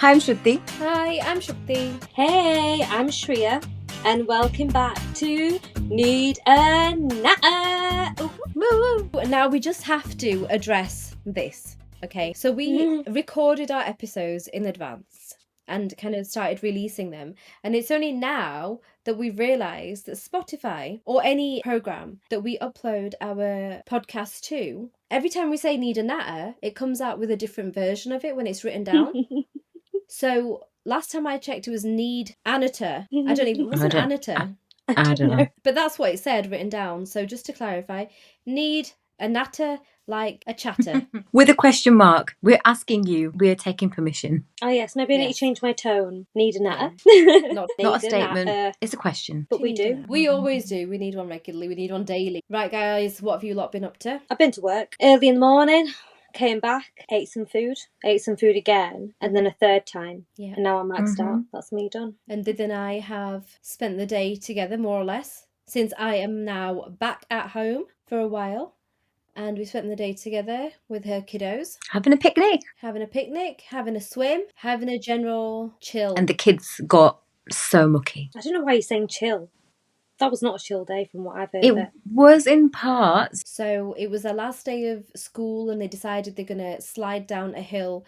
Hi, I'm Shukti. Hi, I'm Shukti. Hey, I'm Shreya, and welcome back to Need a Natter. Woo woo! Now we just have to address this, okay? So we recorded our episodes in advance and kind of started releasing them. And it's only now that we realised that Spotify or any program that we upload our podcast to, every time we say Need a Natter, it comes out with a different version of it when it's written down. So last time I checked, it was Need Anator. I don't even, was it Anator? I don't know. But that's what it said written down. So just to clarify, Need a Natter like a chatter. With a question mark. We're asking you. We're taking permission. Oh yes, maybe I need to Yes. change my tone. Need a Natter. Not Not a Need statement. natter. It's a question. But we do. We always do. We need one regularly. We need one daily. Right, guys, what have you lot been up to? I've been to work early in the morning, came back, ate some food again, and then a third time. Yeah. And now I'm maxed out. That's me done. And Did and I have spent the day together, more or less, since I am now back at home for a while. And we spent the day together with her kiddos, Having a picnic. having a picnic, having a swim, having a general chill. And the kids got so mucky. I don't know why you're saying chill. That was not a chill day from what I've heard. It was in parts. So it was the last day of school and they decided they're going to slide down a hill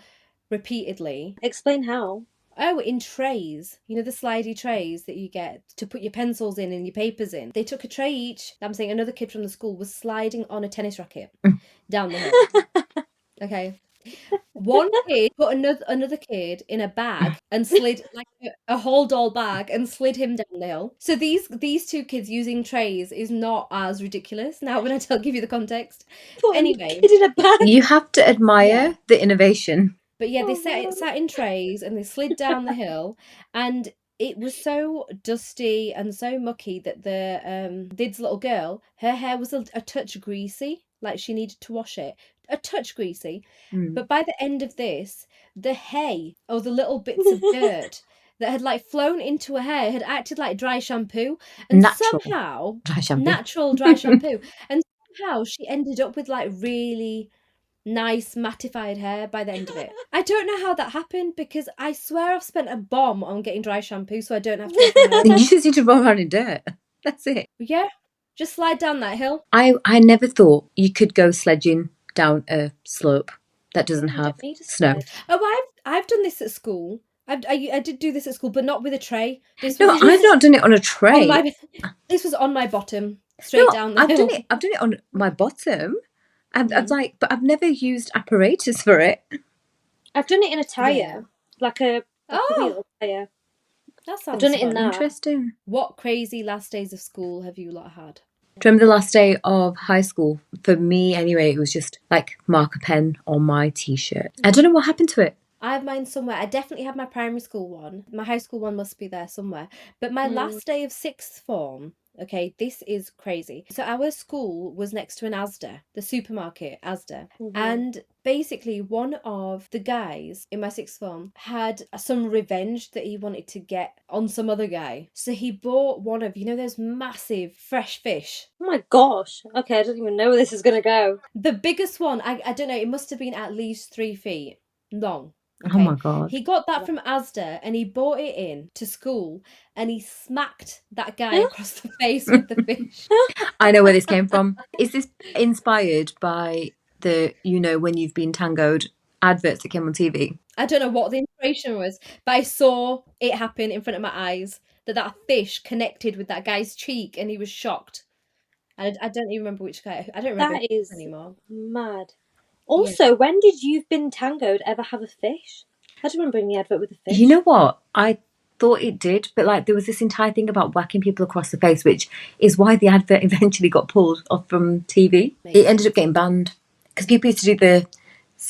repeatedly. Explain how. Oh, in trays. You know the slidey trays that you get to put your pencils in and your papers in? They took a tray each. I'm saying another kid from the school was sliding on a tennis racket down the hill. Okay. One kid put another kid in a bag and slid like a whole doll bag and slid him down the hill. So these two kids using trays is not as ridiculous. Now when I give you the context. Anyway, Kid in a bag. You have to admire the innovation. but yeah, they Oh, sat in trays and they slid down the hill, and it was so dusty and so mucky that the Did's little girl, her hair was a touch greasy, like she needed to wash it. A touch greasy. But by the end of this, the hay or the little bits of dirt that had like flown into her hair had acted like dry shampoo, and Natural somehow dry shampoo. natural dry shampoo, and somehow she ended up with like really nice mattified hair by the end of it. I don't know how that happened because I swear I've spent a bomb on getting dry shampoo so I don't have to wash my hair. You just need to roll around in dirt. That's it. Yeah, just slide down that hill. I never thought you could go sledging down a slope that doesn't have snow. Oh, I've done this at school. I did do this at school, but not with a tray. I've not done it on a tray. This was on my bottom, straight down the hill. I've done it on my bottom. But I've never used apparatus for it. I've done it in a tyre, like a wheel tyre. That sounds I've done it in fun. that. Interesting. What crazy last days of school have you lot had? Do you remember the last day of high school? For me, anyway, it was just like marker pen on my t-shirt. I don't know what happened to it. I have mine somewhere. I definitely have my primary school one. My high school one must be there somewhere. But my last day of sixth form, okay, this is crazy. So our school was next to an Asda, the supermarket Asda. And basically one of the guys in my sixth form had some revenge that he wanted to get on some other guy. So he bought one of, you know, those massive fresh fish. Oh my gosh. Okay, I don't even know where this is going to go. The biggest one, I don't know, it must have been at least 3 feet long. Okay. Oh my God. He got that from Asda and he brought it in to school and he smacked that guy across the face with the fish. I know where this came from. Is this inspired by the, you know, when you've been tangoed adverts that came on TV? I don't know what the inspiration was, but I saw it happen in front of my eyes, that fish connected with that guy's cheek and he was shocked. And I don't even remember which guy. I don't remember That is anymore. Mad. Also, when did You've Been Tangoed ever have a fish? I don't remember any advert with a fish. You know what? I thought it did, but like there was this entire thing about whacking people across the face, which is why the advert eventually got pulled off from TV. It ended up getting banned because people used to do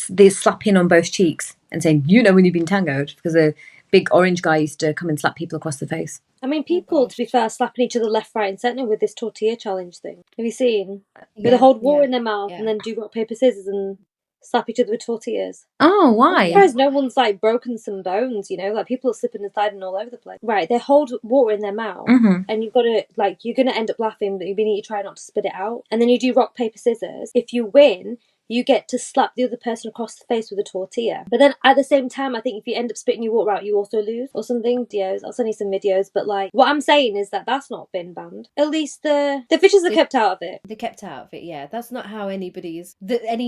the slapping on both cheeks and saying, you know when you've been tangoed, because a big orange guy used to come and slap people across the face. I mean, people, to be fair, slapping each other left, right and centre with this tortilla challenge thing. Have you seen? Where they hold water in their mouth and then do rock, paper, scissors and slap each other with tortillas. Oh, why? I'm surprised no one's like broken some bones, you know? Like people are slipping and sliding all over the place. Right, they hold water in their mouth and you've got to, like, you're going to end up laughing, but you need to try not to spit it out. And then you do rock, paper, scissors. If you win, you get to slap the other person across the face with a tortilla. But then at the same time, I think if you end up spitting your water out, you also lose or something. Videos, I'll send you some videos. But like, what I'm saying is that that's not been banned. At least the fishes are kept out of it. They're kept out of it, yeah. That's not how any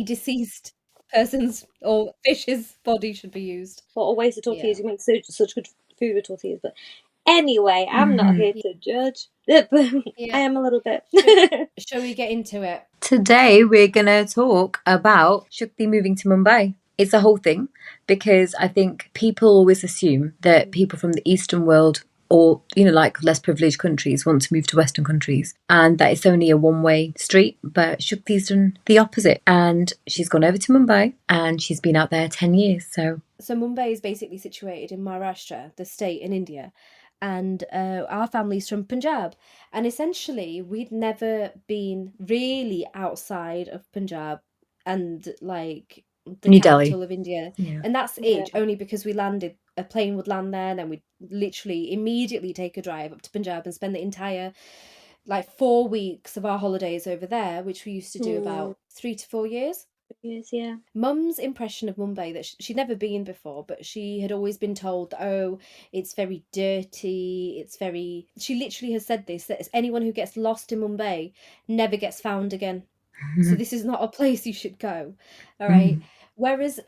deceased person's or fish's body should be used. What a waste of tortillas. You make such good food with tortillas. But anyway, I'm not here to judge. But I am a little bit. Shall we get into it? Today we're going to talk about Shukti moving to Mumbai. It's a whole thing because I think people always assume that people from the Eastern world or, like less privileged countries want to move to Western countries and that it's only a one-way street. But Shukti's done the opposite and she's gone over to Mumbai and she's been out there 10 years. So Mumbai is basically situated in Maharashtra, the state in India. And our family's from Punjab. And essentially, we'd never been really outside of Punjab and like the New capital Delhi of India. Yeah. And that's it, only because a plane would land there and then we'd literally immediately take a drive up to Punjab and spend the entire 4 weeks of our holidays over there, which we used to do about 3 to 4 years. Yes, yeah. Mum's impression of Mumbai, that she'd never been before, but she had always been told, oh, it's very dirty, she literally has said this, that anyone who gets lost in Mumbai never gets found again. So this is not a place you should go. All right. Whereas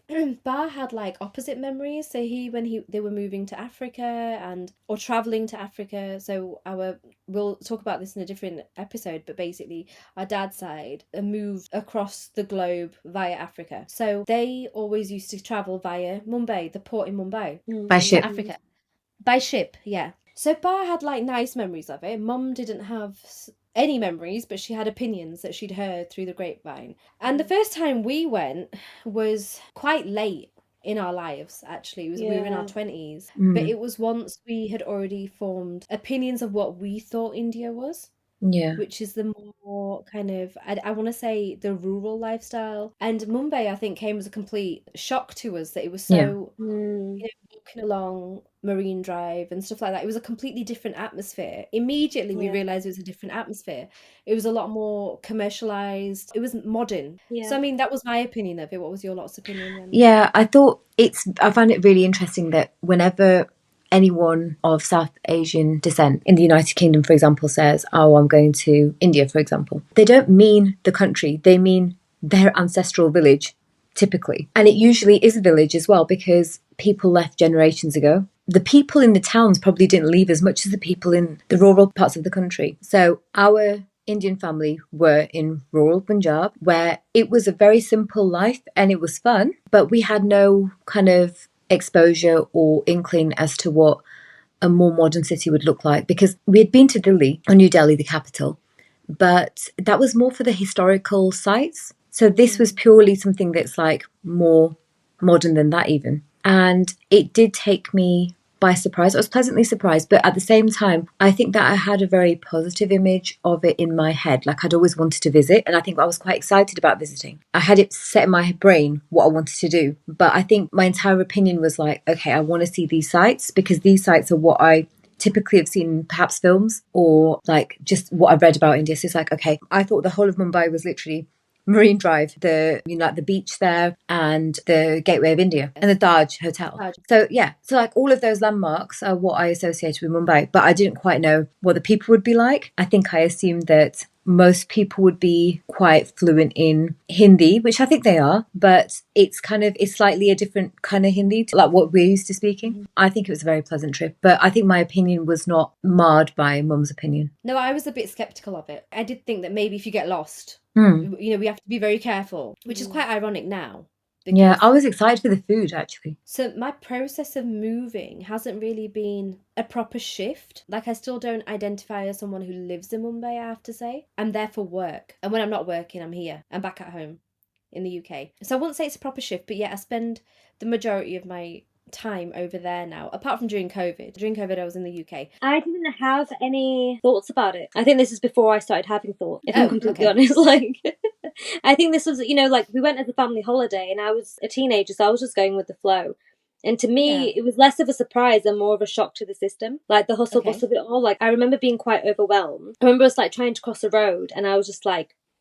Bar had opposite memories. So they were moving to Africa or traveling to Africa. So we'll talk about this in a different episode, but basically our dad's side moved across the globe via Africa. So they always used to travel via Mumbai, the port in Mumbai. By ship. Africa. By ship, yeah. So Bar had nice memories of it. Mum didn't have any memories, but she had opinions that she'd heard through the grapevine. And the first time we went was quite late in our lives, actually. We were in our 20s. But it was once we had already formed opinions of what we thought India was. Yeah. Which is the more kind of, I want to say, the rural lifestyle. And Mumbai, I think, came as a complete shock to us that it was so, walking along Marine Drive and stuff like that. It was a completely different atmosphere. Immediately we realised it was a different atmosphere. It was a lot more commercialised. It was modern. Yeah. So, I mean, that was my opinion of it. What was your lot's opinion then? Yeah, I find it really interesting that whenever anyone of South Asian descent in the United Kingdom, for example, says, oh, I'm going to India, for example, they don't mean the country, they mean their ancestral village, typically. And it usually is a village as well, because people left generations ago. The people in the towns probably didn't leave as much as the people in the rural parts of the country. So our Indian family were in rural Punjab, where it was a very simple life and it was fun, but we had no kind of exposure or inkling as to what a more modern city would look like, because we had been to Delhi, or New Delhi, the capital, but that was more for the historical sites. So this was purely something that's more modern than that even. And it did take me by surprise. I was pleasantly surprised, but at the same time, I think that I had a very positive image of it in my head. I'd always wanted to visit, and I think I was quite excited about visiting. I had it set in my brain what I wanted to do, but I think my entire opinion was okay, I want to see these sites, because these sites are what I typically have seen in perhaps films or just what I've read about India. So it's okay, I thought the whole of Mumbai was literally Marine Drive, the beach there, and the Gateway of India, and the Taj Hotel. So yeah, all of those landmarks are what I associated with Mumbai, but I didn't quite know what the people would be like. I think I assumed that most people would be quite fluent in Hindi, which I think they are, but it's slightly a different kind of Hindi to what we're used to speaking. I think it was a very pleasant trip, but I think my opinion was not marred by Mum's opinion. No, I was a bit sceptical of it. I did think that maybe if you get lost, we have to be very careful, which is quite ironic now. Yeah, I was excited for the food, actually. So my process of moving hasn't really been a proper shift. I still don't identify as someone who lives in Mumbai, I have to say. I'm there for work. And when I'm not working, I'm here. I'm back at home in the UK. So I wouldn't say it's a proper shift, but yeah, I spend the majority of my time over there now, apart from during COVID. During COVID, I was in the UK. I didn't have any thoughts about it. I think this is before I started having thoughts, if I'm completely honest. I think this was, we went as a family holiday and I was a teenager, so I was just going with the flow. And to me, it was less of a surprise and more of a shock to the system. The hustle bustle of it all. I remember being quite overwhelmed. I remember us trying to cross a road and I was just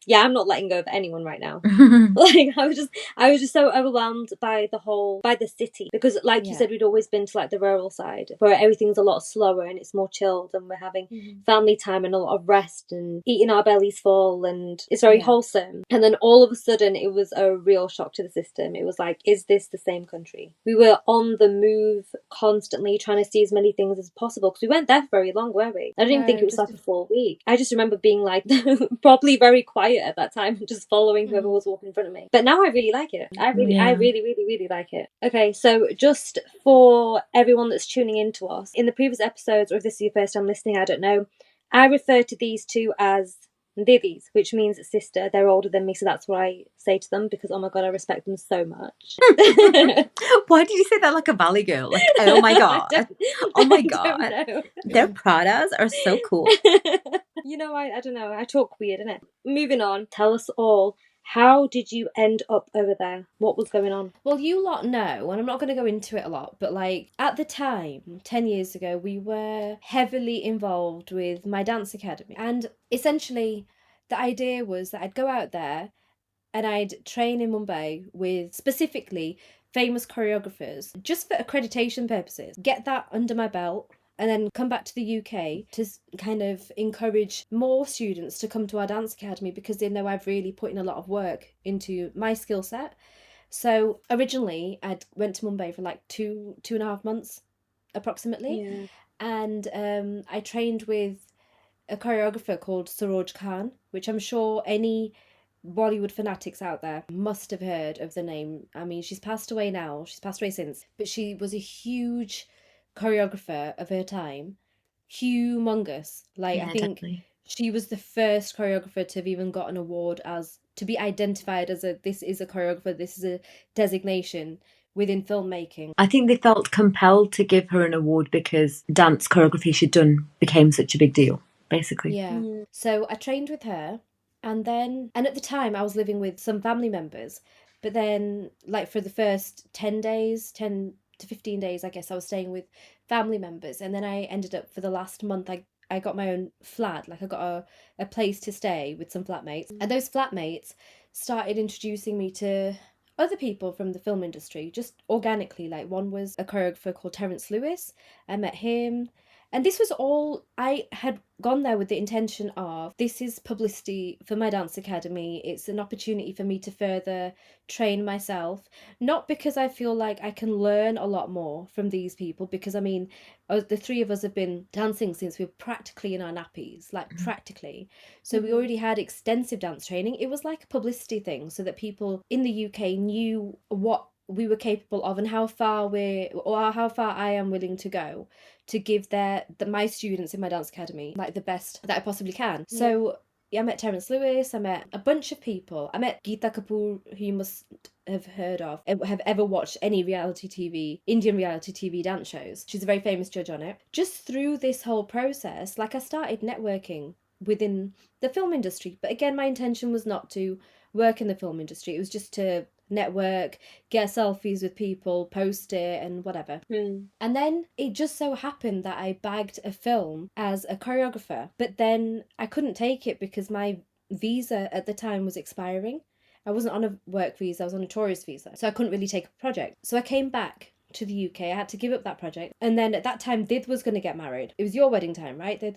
yeah, I'm not letting go of anyone right now. Like I was just so overwhelmed by the city, because like you said, we'd always been to like the rural side where everything's a lot slower and it's more chilled, and we're having family time and a lot of rest and eating our bellies full, and it's very wholesome. And then all of a sudden it was a real shock to the system. It was like, is this the same country? We were on the move constantly, trying to see as many things as possible, because we weren't there for very long, were we? I didn't think it was like a full week. I just remember being like probably very quiet at that time, just following whoever was walking in front of me. But now I really like it. I really like it. Okay, so just for everyone that's tuning in to us, in the previous episodes, or if this is your first time listening, I don't know, I refer to these two as Divis, which means sister. They're older than me, so that's what I say to them, because oh my god, I respect them so much. Why did you say that like a valley girl? Like, oh my god. Oh my god. Their Pradas are so cool. You know, I don't know. I talk weird, innit? Moving on, tell us all, how did you end up over there? What was going on? Well, you lot know, and I'm not going to go into it a lot, but like at the time, 10 years ago, we were heavily involved with my dance academy. And essentially, the idea was that I'd go out there and I'd train in Mumbai with specifically famous choreographers just for accreditation purposes, get that under my belt, and then come back to the UK to kind of encourage more students to come to our dance academy, because they know I've really put in a lot of work into my skill set. So originally I went to Mumbai for like two and a half months approximately. And I trained with a choreographer called Saroj Khan, which I'm sure any Bollywood fanatics out there must have heard of the name. I mean, she's passed away now. She's passed away since. But she was a huge choreographer of her time. Humongous. Like, Yeah, I think definitely. she was the first choreographer to have even got an award, as to be identified as this is a choreographer, this is a designation within filmmaking. I think they felt compelled to give her an award because dance choreography she'd done became such a big deal, basically. Yeah. So I trained with her, and at the time I was living with some family members, but then like for the first 10 days, 10 to 15 days, I guess I was staying with family members, and then I ended up for the last month I got my own flat, like I got a place to stay with some flatmates, and those flatmates started introducing me to other people from the film industry just organically. Like one was a choreographer called Terence Lewis. I met him. And this was all, I had gone there with the intention of, this is publicity for my dance academy. It's an opportunity for me to further train myself. Not because I feel like I can learn a lot more from these people, because I mean, the three of us have been dancing since we were practically in our nappies, like practically. So we already had extensive dance training. It was like a publicity thing so that people in the UK knew what we were capable of and how far I am willing to go to give my students in my dance academy like the best that I possibly can. So I met Terence Lewis, I met a bunch of people. I met Geeta Kapoor, who you must have heard of, have ever watched any Indian reality TV dance shows. She's a very famous judge on it. Just through this whole process, like I started networking within the film industry. But again, my intention was not to work in the film industry. It was just to network, get selfies with people, post it and whatever. And then it just so happened that I bagged a film as a choreographer, but then I couldn't take it because my visa at the time was expiring. I wasn't on a work visa, I was on a tourist visa, so I couldn't really take a project. So I came back to the UK. I had to give up that project. And then at that time, Did was going to get married. It was your wedding time, right, Did?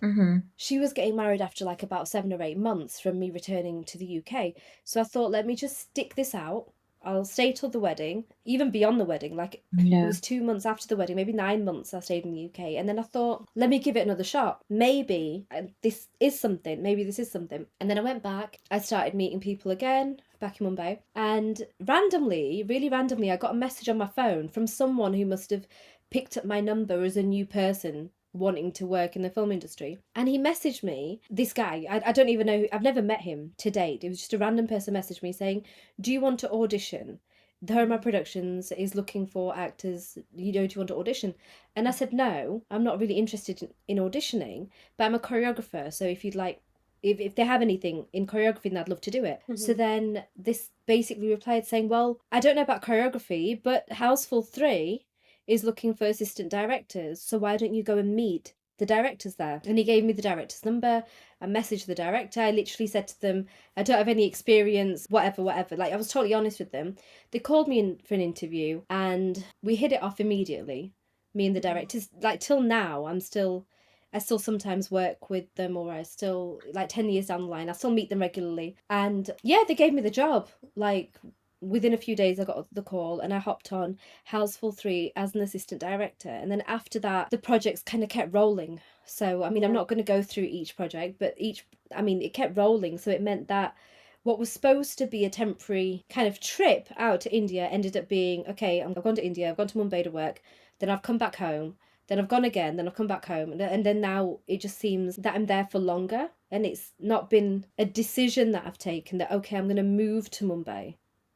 She was getting married after like about 7 or 8 months from me returning to the UK. So I thought, let me just stick this out. I'll stay till the wedding, even beyond the wedding. Like it was 2 months after the wedding, maybe 9 months I stayed in the UK. And then I thought, let me give it another shot. Maybe this is something. And then I went back. I started meeting people again back in Mumbai. And really randomly, I got a message on my phone from someone who must have picked up my number as a new person wanting to work in the film industry. And he messaged me, this guy, I don't even know, I've never met him to date. It was just a random person messaged me saying, do you want to audition? Dharma Productions is looking for actors, do you want to audition? And I said, no, I'm not really interested in auditioning, but I'm a choreographer, so if you'd like, if they have anything in choreography, then I'd love to do it. So then this basically replied saying, well, I don't know about choreography, but Houseful 3 is looking for assistant directors, so why don't you go and meet the directors there. And he gave me the director's number. I messaged the director. I literally said to them, I don't have any experience, whatever. Like, I was totally honest with them. They called me in for an interview and we hit it off immediately. Me and the directors, like, till now, I still sometimes work with them, or I still, like, 10 years down the line, I still meet them regularly. And yeah, they gave me the job. Like, within a few days I got the call and I hopped on Houseful 3 as an assistant director. And then after that, the projects kind of kept rolling. So, I mean, I'm not going to go through each project, but it kept rolling. So it meant that what was supposed to be a temporary kind of trip out to India ended up being, okay, I've gone to India, I've gone to Mumbai to work, then I've come back home, then I've gone again, then I've come back home, and then now it just seems that I'm there for longer. And it's not been a decision that I've taken that, okay, I'm going to move to Mumbai.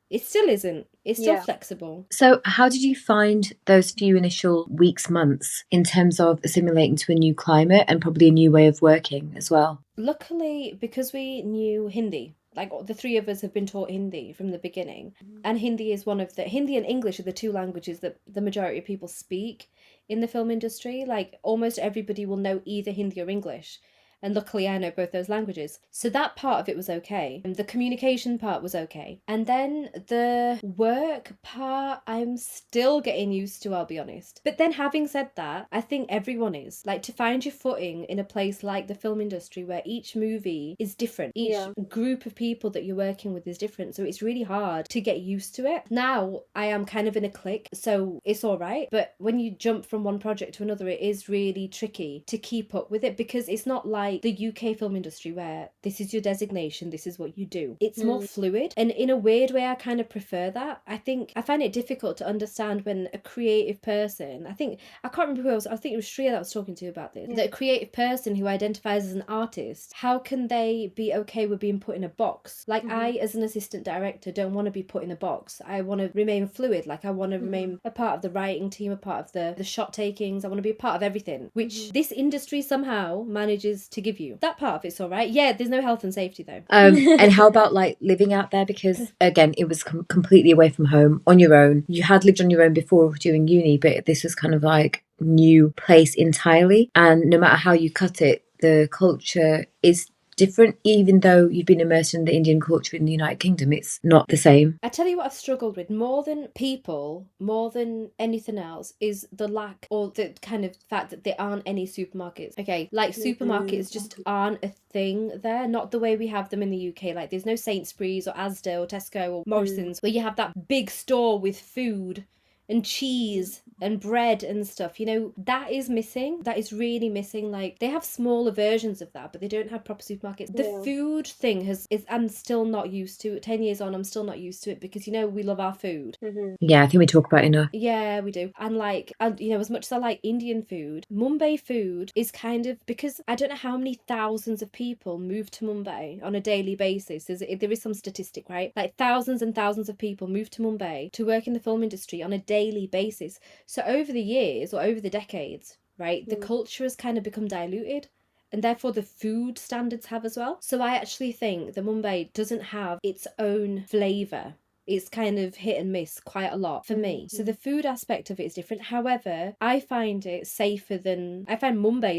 It still isn't. It's still flexible. So how did you find those few initial weeks, months, in terms of assimilating to a new climate and probably a new way of working as well? Luckily, because we knew Hindi, like the three of us have been taught Hindi from the beginning, and Hindi and English are the two languages that the majority of people speak in the film industry. Like, almost everybody will know either Hindi or English. And luckily I know both those languages. So that part of it was okay. And the communication part was okay. And then the work part, I'm still getting used to, I'll be honest. But then, having said that, I think everyone is. Like, to find your footing in a place like the film industry where each movie is different. Each group of people that you're working with is different. So it's really hard to get used to it. Now I am kind of in a clique, so it's all right. But when you jump from one project to another, it is really tricky to keep up with it, because it's not like the UK film industry where this is your designation, this is what you do. It's more fluid, and in a weird way I kind of prefer that. I find it difficult to understand when a creative person, I can't remember who else, I think it was Shreya that was talking to about this, that a creative person who identifies as an artist, how can they be okay with being put in a box? Like, I, as an assistant director, don't want to be put in a box. I want to remain fluid. Like, I want to remain a part of the writing team, a part of the shot takings. I want to be a part of everything, which this industry somehow manages to give you. That part of it's all right. Yeah, there's no health and safety though. And how about, like, living out there? Because again, it was completely away from home, on your own. You had lived on your own before doing uni, but this was kind of like new place entirely. And no matter how you cut it, the culture is different. Even though you've been immersed in the Indian culture in the United Kingdom, it's not the same. I tell you what I've struggled with more than people, more than anything else, is the lack, or the kind of fact that there aren't any supermarkets. Okay, like, supermarkets just aren't a thing there, not the way we have them in the UK. Like, there's no Sainsbury's or Asda or Tesco or Morrison's where you have that big store with food and cheese and bread and stuff, you know. That is missing. That is really missing. Like, they have smaller versions of that, but they don't have proper supermarkets. The food thing I'm still not used to. 10 years on, I'm still not used to it, because, you know, we love our food. Yeah, I think we talk about it enough. Yeah, we do. And you know, as much as I like Indian food, Mumbai food is kind of, because I don't know how many thousands of people move to Mumbai on a daily basis. There is some statistic, right? Like, thousands and thousands of people move to Mumbai to work in the film industry on a daily basis. So over the years, or over the decades, right, the culture has kind of become diluted, and therefore the food standards have as well. So I actually think that Mumbai doesn't have its own flavour. It's kind of hit and miss quite a lot for me. So the food aspect of it is different. However, I find Mumbai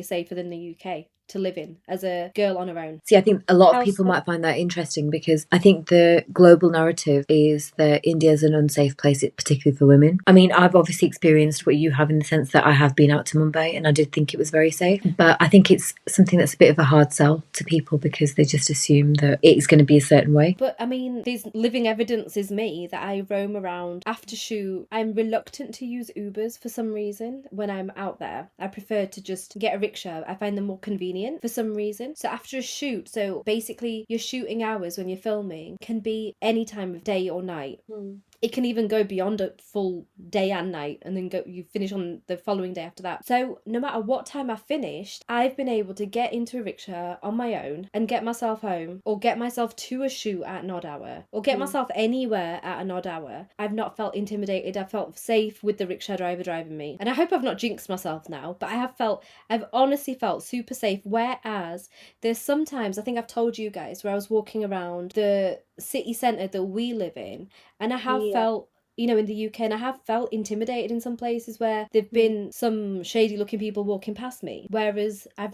safer than the UK to live in as a girl on her own. See, I think a lot of people might find that interesting, because I think the global narrative is that India is an unsafe place, particularly for women. I mean, I've obviously experienced what you have, in the sense that I have been out to Mumbai and I did think it was very safe. But I think it's something that's a bit of a hard sell to people, because they just assume that it's going to be a certain way. But I mean, there's living evidence is me that I roam around after shoot. I'm reluctant to use Ubers for some reason when I'm out there. I prefer to just get a rickshaw. I find them more convenient for some reason. So after a shoot, so basically your shooting hours when you're filming can be any time of day or night. It can even go beyond a full day and night, and then you finish on the following day after that. So no matter what time I finished, I've been able to get into a rickshaw on my own and get myself home, or get myself to a shoot at an odd hour, or get myself anywhere at an odd hour. I've not felt intimidated. I felt safe with the rickshaw driver driving me. And I hope I've not jinxed myself now, but I've honestly felt super safe. Whereas there's sometimes, I think I've told you guys, where I was walking around the city centre that we live in, and I have felt you know, in the UK, and I have felt intimidated in some places where there've been some shady looking people walking past me, whereas I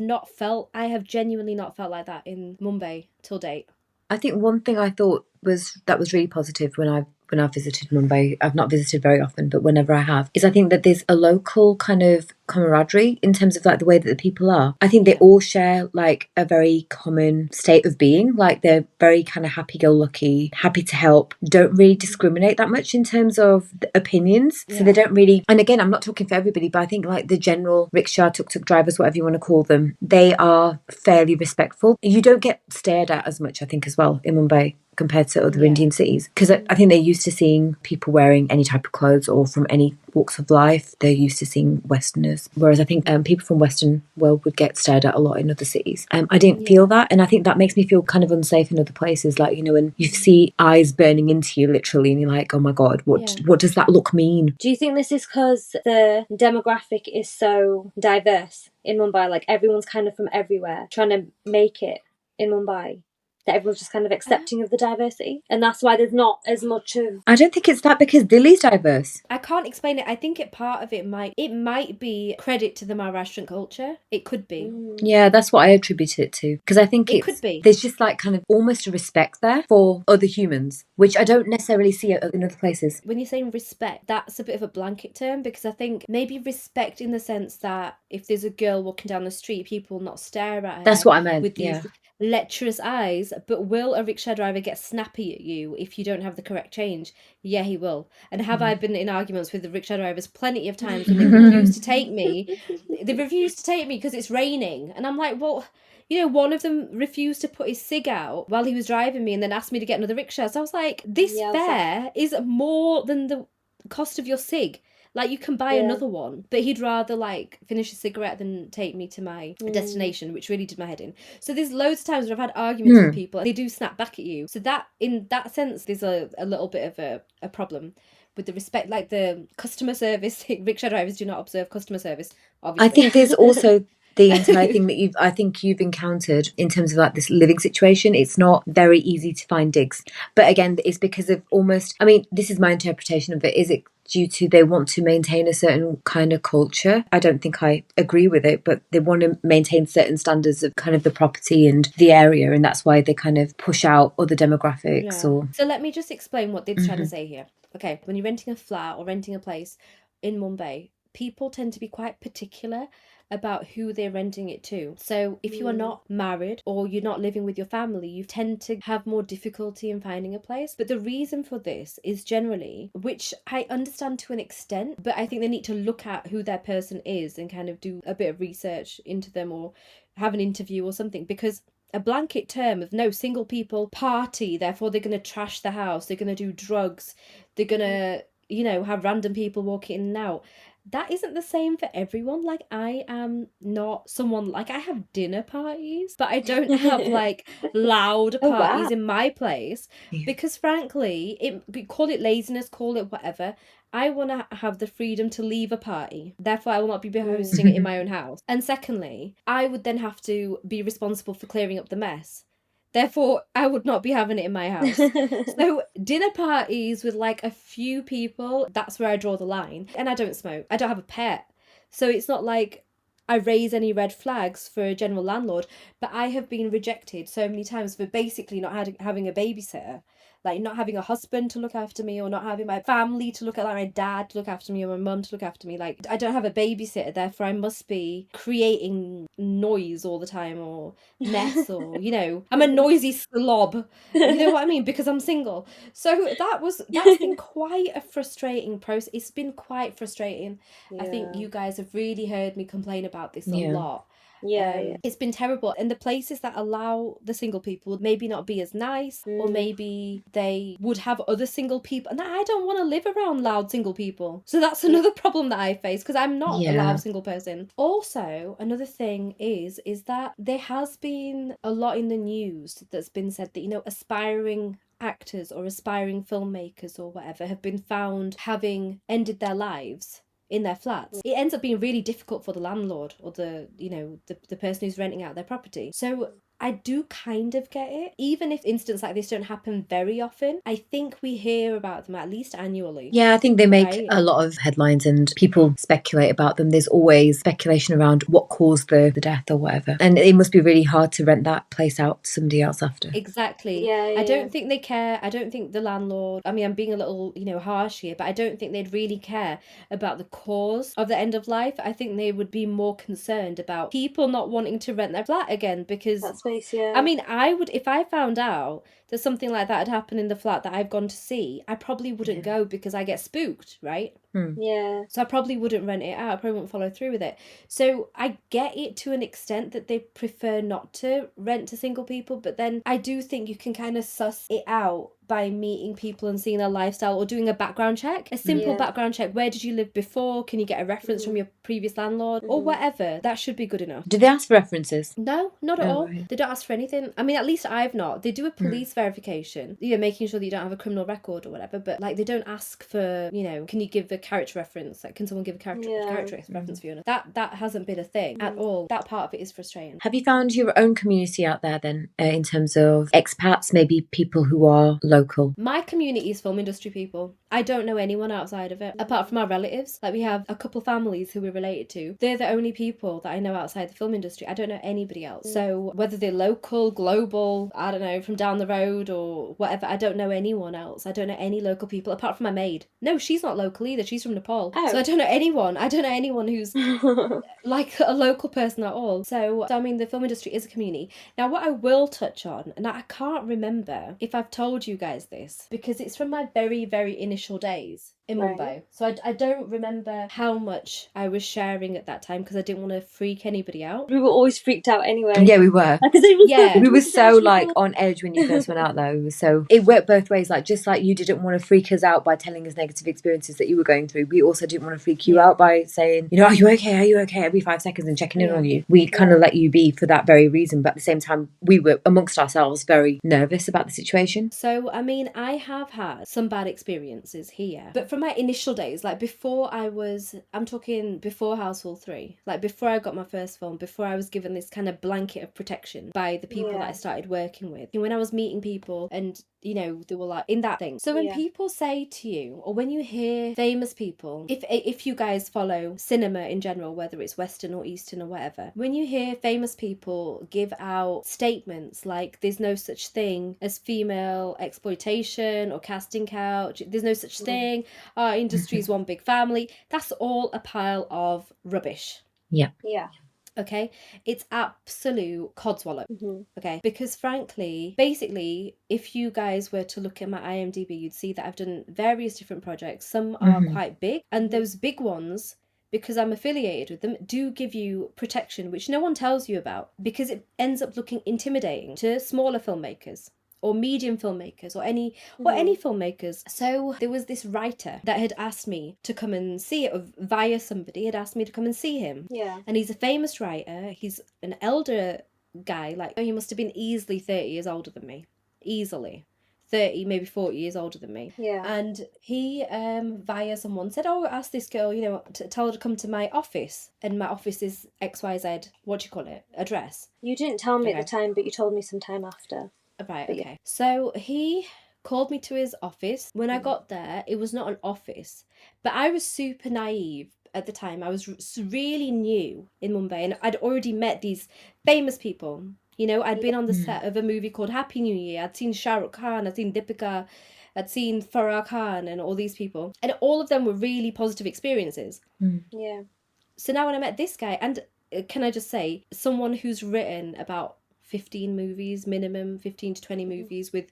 have genuinely not felt like that in Mumbai till date. I think one thing I thought was really positive when I visited Mumbai. I've not visited very often, but whenever I have, is I think that there's a local kind of camaraderie in terms of like the way that the people are. I think they all share like a very common state of being. Like they're very kind of happy-go-lucky, happy to help, don't really discriminate that much in terms of the opinions. So they don't really, and again, I'm not talking for everybody, but I think like the general rickshaw, tuk-tuk drivers, whatever you want to call them, they are fairly respectful. You don't get stared at as much, I think, as well in Mumbai compared to other Indian cities, because I think they're used to seeing people wearing any type of clothes or from any walks of life. They're used to seeing Westerners, whereas I think people from Western world would get stared at a lot in other cities. I didn't feel that, and I think that makes me feel kind of unsafe in other places, like, you know, when you see eyes burning into you literally and you're like, oh my god, what does that look mean? Do you think this is because the demographic is so diverse in Mumbai, like everyone's kind of from everywhere trying to make it in Mumbai, that everyone's just kind of accepting of the diversity, and that's why there's not as much of... I don't think it's that, because Delhi's diverse. I can't explain it. I think part of it might be credit to the Maharashtrian culture. It could be. Yeah, that's what I attribute it to, because I think it could be. There's just like kind of almost a respect there for other humans, which I don't necessarily see in other places. When you're saying respect, that's a bit of a blanket term, because I think maybe respect in the sense that if there's a girl walking down the street, people will not stare at her. That's what I meant. With these lecherous eyes. But will a rickshaw driver get snappy at you if you don't have the correct change? Yeah, he will. And have I been in arguments with the rickshaw drivers plenty of times when they refuse to take me? They refuse to take me because it's raining, and I'm like, well, you know, one of them refused to put his cig out while he was driving me and then asked me to get another rickshaw. So I was like, this fare is more than the cost of your cig. Like, you can buy another one. But he'd rather, like, finish a cigarette than take me to my destination, which really did my head in. So there's loads of times where I've had arguments with people, and they do snap back at you. So that, in that sense, there's a little bit of a problem with the respect. Like, the customer service, rickshaw drivers do not observe customer service, obviously. I think there's also the entire thing that I think you've encountered in terms of like this living situation. It's not very easy to find digs. But again, it's because of almost, I mean, this is my interpretation of it. Is it due to they want to maintain a certain kind of culture? I don't think I agree with it, but they want to maintain certain standards of kind of the property and the area, and that's why they kind of push out other demographics. Or So let me just explain what they're trying to say here. Okay, when you're renting a flat or renting a place in Mumbai, people tend to be quite particular about who they're renting it to. So if you are not married or you're not living with your family, you tend to have more difficulty in finding a place. But the reason for this is generally, which I understand to an extent, but I think they need to look at who their person is and kind of do a bit of research into them or have an interview or something, because a blanket term of no, single people party, therefore they're going to trash the house, they're going to do drugs, they're going to, you know, have random people walking in and out. That isn't the same for everyone. Like, I am not someone, like, I have dinner parties, but I don't have like loud parties in my place, because frankly, call it laziness, call it whatever, I want to have the freedom to leave a party. Therefore, I will not be hosting it in my own house. And secondly, I would then have to be responsible for clearing up the mess. Therefore, I would not be having it in my house. So dinner parties with like a few people, that's where I draw the line. And I don't smoke. I don't have a pet. So it's not like I raise any red flags for a general landlord, but I have been rejected so many times for basically not having a babysitter. Like, not having a husband to look after me, or not having my family to look at, like my dad to look after me, or my mum to look after me. Like, I don't have a babysitter, therefore I must be creating noise all the time, or mess, or, you know, I'm a noisy slob. You know what I mean? Because I'm single. So that's been quite a frustrating process. It's been quite frustrating. I think you guys have really heard me complain about this a lot. It's been terrible, and the places that allow the single people would maybe not be as nice, or maybe they would have other single people, and I don't want to live around loud single people. So that's another problem that I face, because I'm not a loud single person. Also, another thing is that there has been a lot in the news that's been said that, you know, aspiring actors or aspiring filmmakers or whatever have been found having ended their lives in their flats. It ends up being really difficult for the landlord or the person who's renting out their property. So I do kind of get it. Even if incidents like this don't happen very often, I think we hear about them at least annually. Yeah, I think they make Right. a lot of headlines and people speculate about them. There's always speculation around what caused the death or whatever. And it must be really hard to rent that place out to somebody else after. Exactly. Yeah, I don't think they care. I don't think the landlord, I mean, I'm being a little, harsh here, but I don't think they'd really care about the cause of the end of life. I think they would be more concerned about people not wanting to rent their flat again because, that space, yeah. I mean, I would, if I found out that something like that had happened in the flat that I've gone to see, I probably wouldn't go because I get spooked, right? Yeah. So I probably wouldn't rent it out. I probably wouldn't follow through with it. So I get it to an extent that they prefer not to rent to single people, but then I do think you can kind of suss it out by meeting people and seeing their lifestyle or doing a background check. A simple background check. Where did you live before? Can you get a reference from your previous landlord? Or whatever. That should be good enough. Do they ask for references? No, not at all. Right. They don't ask for anything. I mean, at least I've not. They do a police verification, making sure that you don't have a criminal record or whatever, but like they don't ask for, can you give a character reference? Like, can someone give a character reference for you? That hasn't been a thing at all. That part of it is frustrating. Have you found your own community out there then, in terms of expats, maybe people who are local? My community is film industry people. I don't know anyone outside of it, apart from our relatives. Like, we have a couple families who we're related to. They're the only people that I know outside the film industry. I don't know anybody else. So whether they're local, global, I don't know, from down the road or whatever, I don't know anyone else. I don't know any local people apart from my maid. No, she's not local either. She's from Nepal. Oh. So I don't know anyone. I don't know anyone who's like a local person at all. So I mean, the film industry is a community. Now, what I will touch on, and I can't remember if I've told you guys this, because it's from my very, very initial days in Mumbai. So I don't remember how much I was sharing at that time because I didn't want to freak anybody out. We were always freaked out anyway. Yeah, we were. Yeah. We were so like on edge when you first went out there. It worked both ways. Like, just like you didn't want to freak us out by telling us negative experiences that you were going through, we also didn't want to freak you out by saying, are you okay? Are you okay? Every 5 seconds and checking in on you. We kind of let you be for that very reason. But at the same time, we were amongst ourselves very nervous about the situation. So, I mean, I have had some bad experiences here. But from my initial days, like I'm talking before Household 3, like before I got my first film, before I was given this kind of blanket of protection by the people that I started working with. And when I was meeting people and, they were like in that thing. So when people say to you, or when you hear famous people, if you guys follow cinema in general, whether it's Western or Eastern or whatever, when you hear famous people give out statements like there's no such thing as female exploitation or casting couch, there's no such thing, our industry is one big family, that's all a pile of rubbish. Yeah. Okay, it's absolute codswallop. Okay, because frankly, basically, if you guys were to look at my IMDb, you'd see that I've done various different projects. Some are quite big, and those big ones, because I'm affiliated with them, do give you protection, which no one tells you about, because it ends up looking intimidating to smaller filmmakers or medium filmmakers or any filmmakers. So there was this writer that had asked me to come and see it via somebody had asked me to come and see him. And he's a famous writer. He's an elder guy, like he must have been easily 30 years older than me. Easily 30, maybe 40 years older than me. And he via someone said, ask this girl, tell her to come to my office, and my office is XYZ, address. You didn't tell me at the time, but you told me some time after. Right, okay. So he called me to his office. When I got there, it was not an office, but I was super naive at the time. I was really new in Mumbai, and I'd already met these famous people. I'd been on the set of a movie called Happy New Year. I'd seen Shah Rukh Khan, I'd seen Deepika, I'd seen Farah Khan, and all these people, and all of them were really positive experiences. So now when I met this guy, and can I just say, someone who's written about 15 movies, minimum 15 to 20 movies, with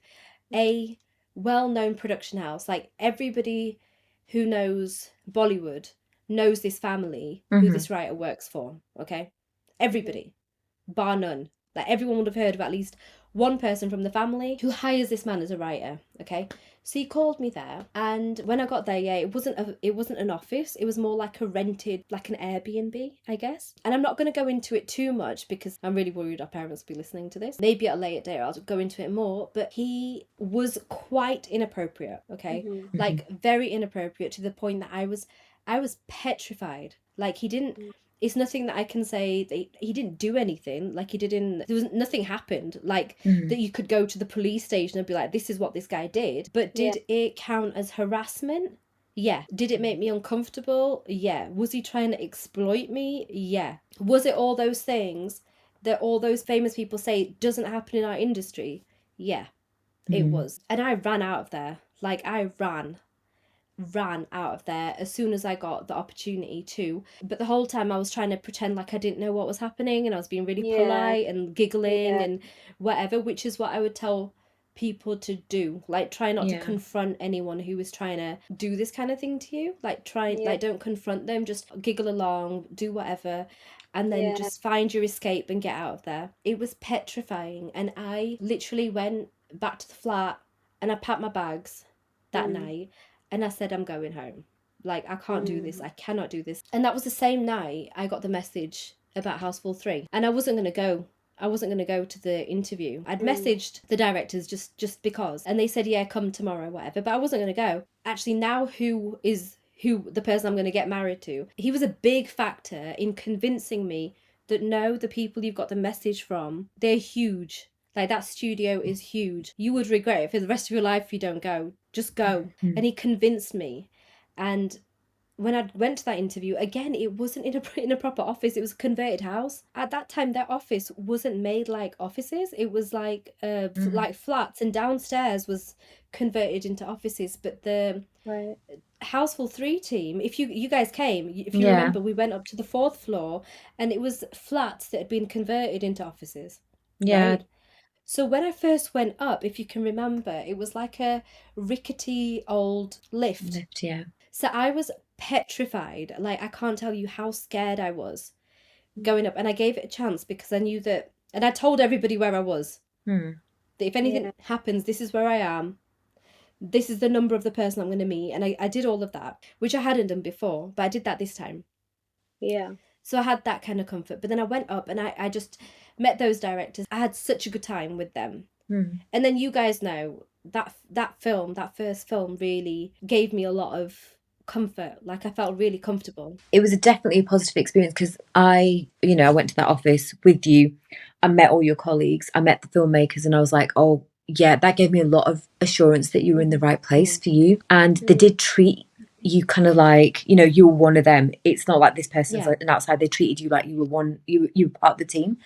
a well-known production house. Like, everybody who knows Bollywood knows this family who this writer works for, okay? Everybody, bar none. Like, everyone would have heard of at least one person from the family who hires this man as a writer, okay? So he called me there, and when I got there, it wasn't an office. It was more like a rented, like an Airbnb, I guess. And I'm not going to go into it too much because I'm really worried our parents will be listening to this. Maybe at a later date I'll go into it more, but he was quite inappropriate, okay? Like, very inappropriate, to the point that I was petrified. Like, he didn't it's nothing that I can say that he didn't do anything. Like, nothing happened. Like, that you could go to the police station and be like, this is what this guy did. But did it count as harassment? Yeah. Did it make me uncomfortable? Yeah. Was he trying to exploit me? Yeah. Was it all those things that all those famous people say doesn't happen in our industry? Yeah, it was. And I ran out of there. Like, I ran out of there as soon as I got the opportunity to. But the whole time I was trying to pretend like I didn't know what was happening, and I was being really polite and giggling and whatever, which is what I would tell people to do. Like, try not to confront anyone who is trying to do this kind of thing to you. Like, like, don't confront them, just giggle along, do whatever, and then just find your escape and get out of there. It was petrifying, and I literally went back to the flat and I packed my bags that night. And I said, I'm going home. Like, I can't do this. I cannot do this. And that was the same night I got the message about Houseful 3. And I wasn't going to go. I wasn't going to go to the interview. I'd messaged the directors just because. And they said, yeah, come tomorrow, whatever. But I wasn't going to go. Actually, now who the person I'm going to get married to, he was a big factor in convincing me that no, the people you've got the message from, they're huge. Like, that studio is huge. You would regret it for the rest of your life if you don't go. Just go. And he convinced me. And when I went to that interview, again, it wasn't in a proper office. It was a converted house. At that time, their office wasn't made like offices. It was like like flats, and downstairs was converted into offices. But the Houseful 3 team, if you guys came, if you remember, we went up to the 4th floor, and it was flats that had been converted into offices. Yeah. Right? So when I first went up, if you can remember, it was like a rickety old lift. Yeah. So I was petrified. Like, I can't tell you how scared I was going up. And I gave it a chance because I knew that, and I told everybody where I was. That if anything happens, this is where I am. This is the number of the person I'm going to meet. And I did all of that, which I hadn't done before, but I did that this time. Yeah. So I had that kind of comfort. But then I went up and I just met those directors. I had such a good time with them. And then you guys know that first film really gave me a lot of comfort. Like, I felt really comfortable. It was definitely a positive experience because I went to that office with you. I met all your colleagues. I met the filmmakers, and I was like, oh, yeah, that gave me a lot of assurance that you were in the right place for you. And they did treat you kind of like, you were one of them. It's not like this person's like an outside. They treated you like you were one, you were part of the team.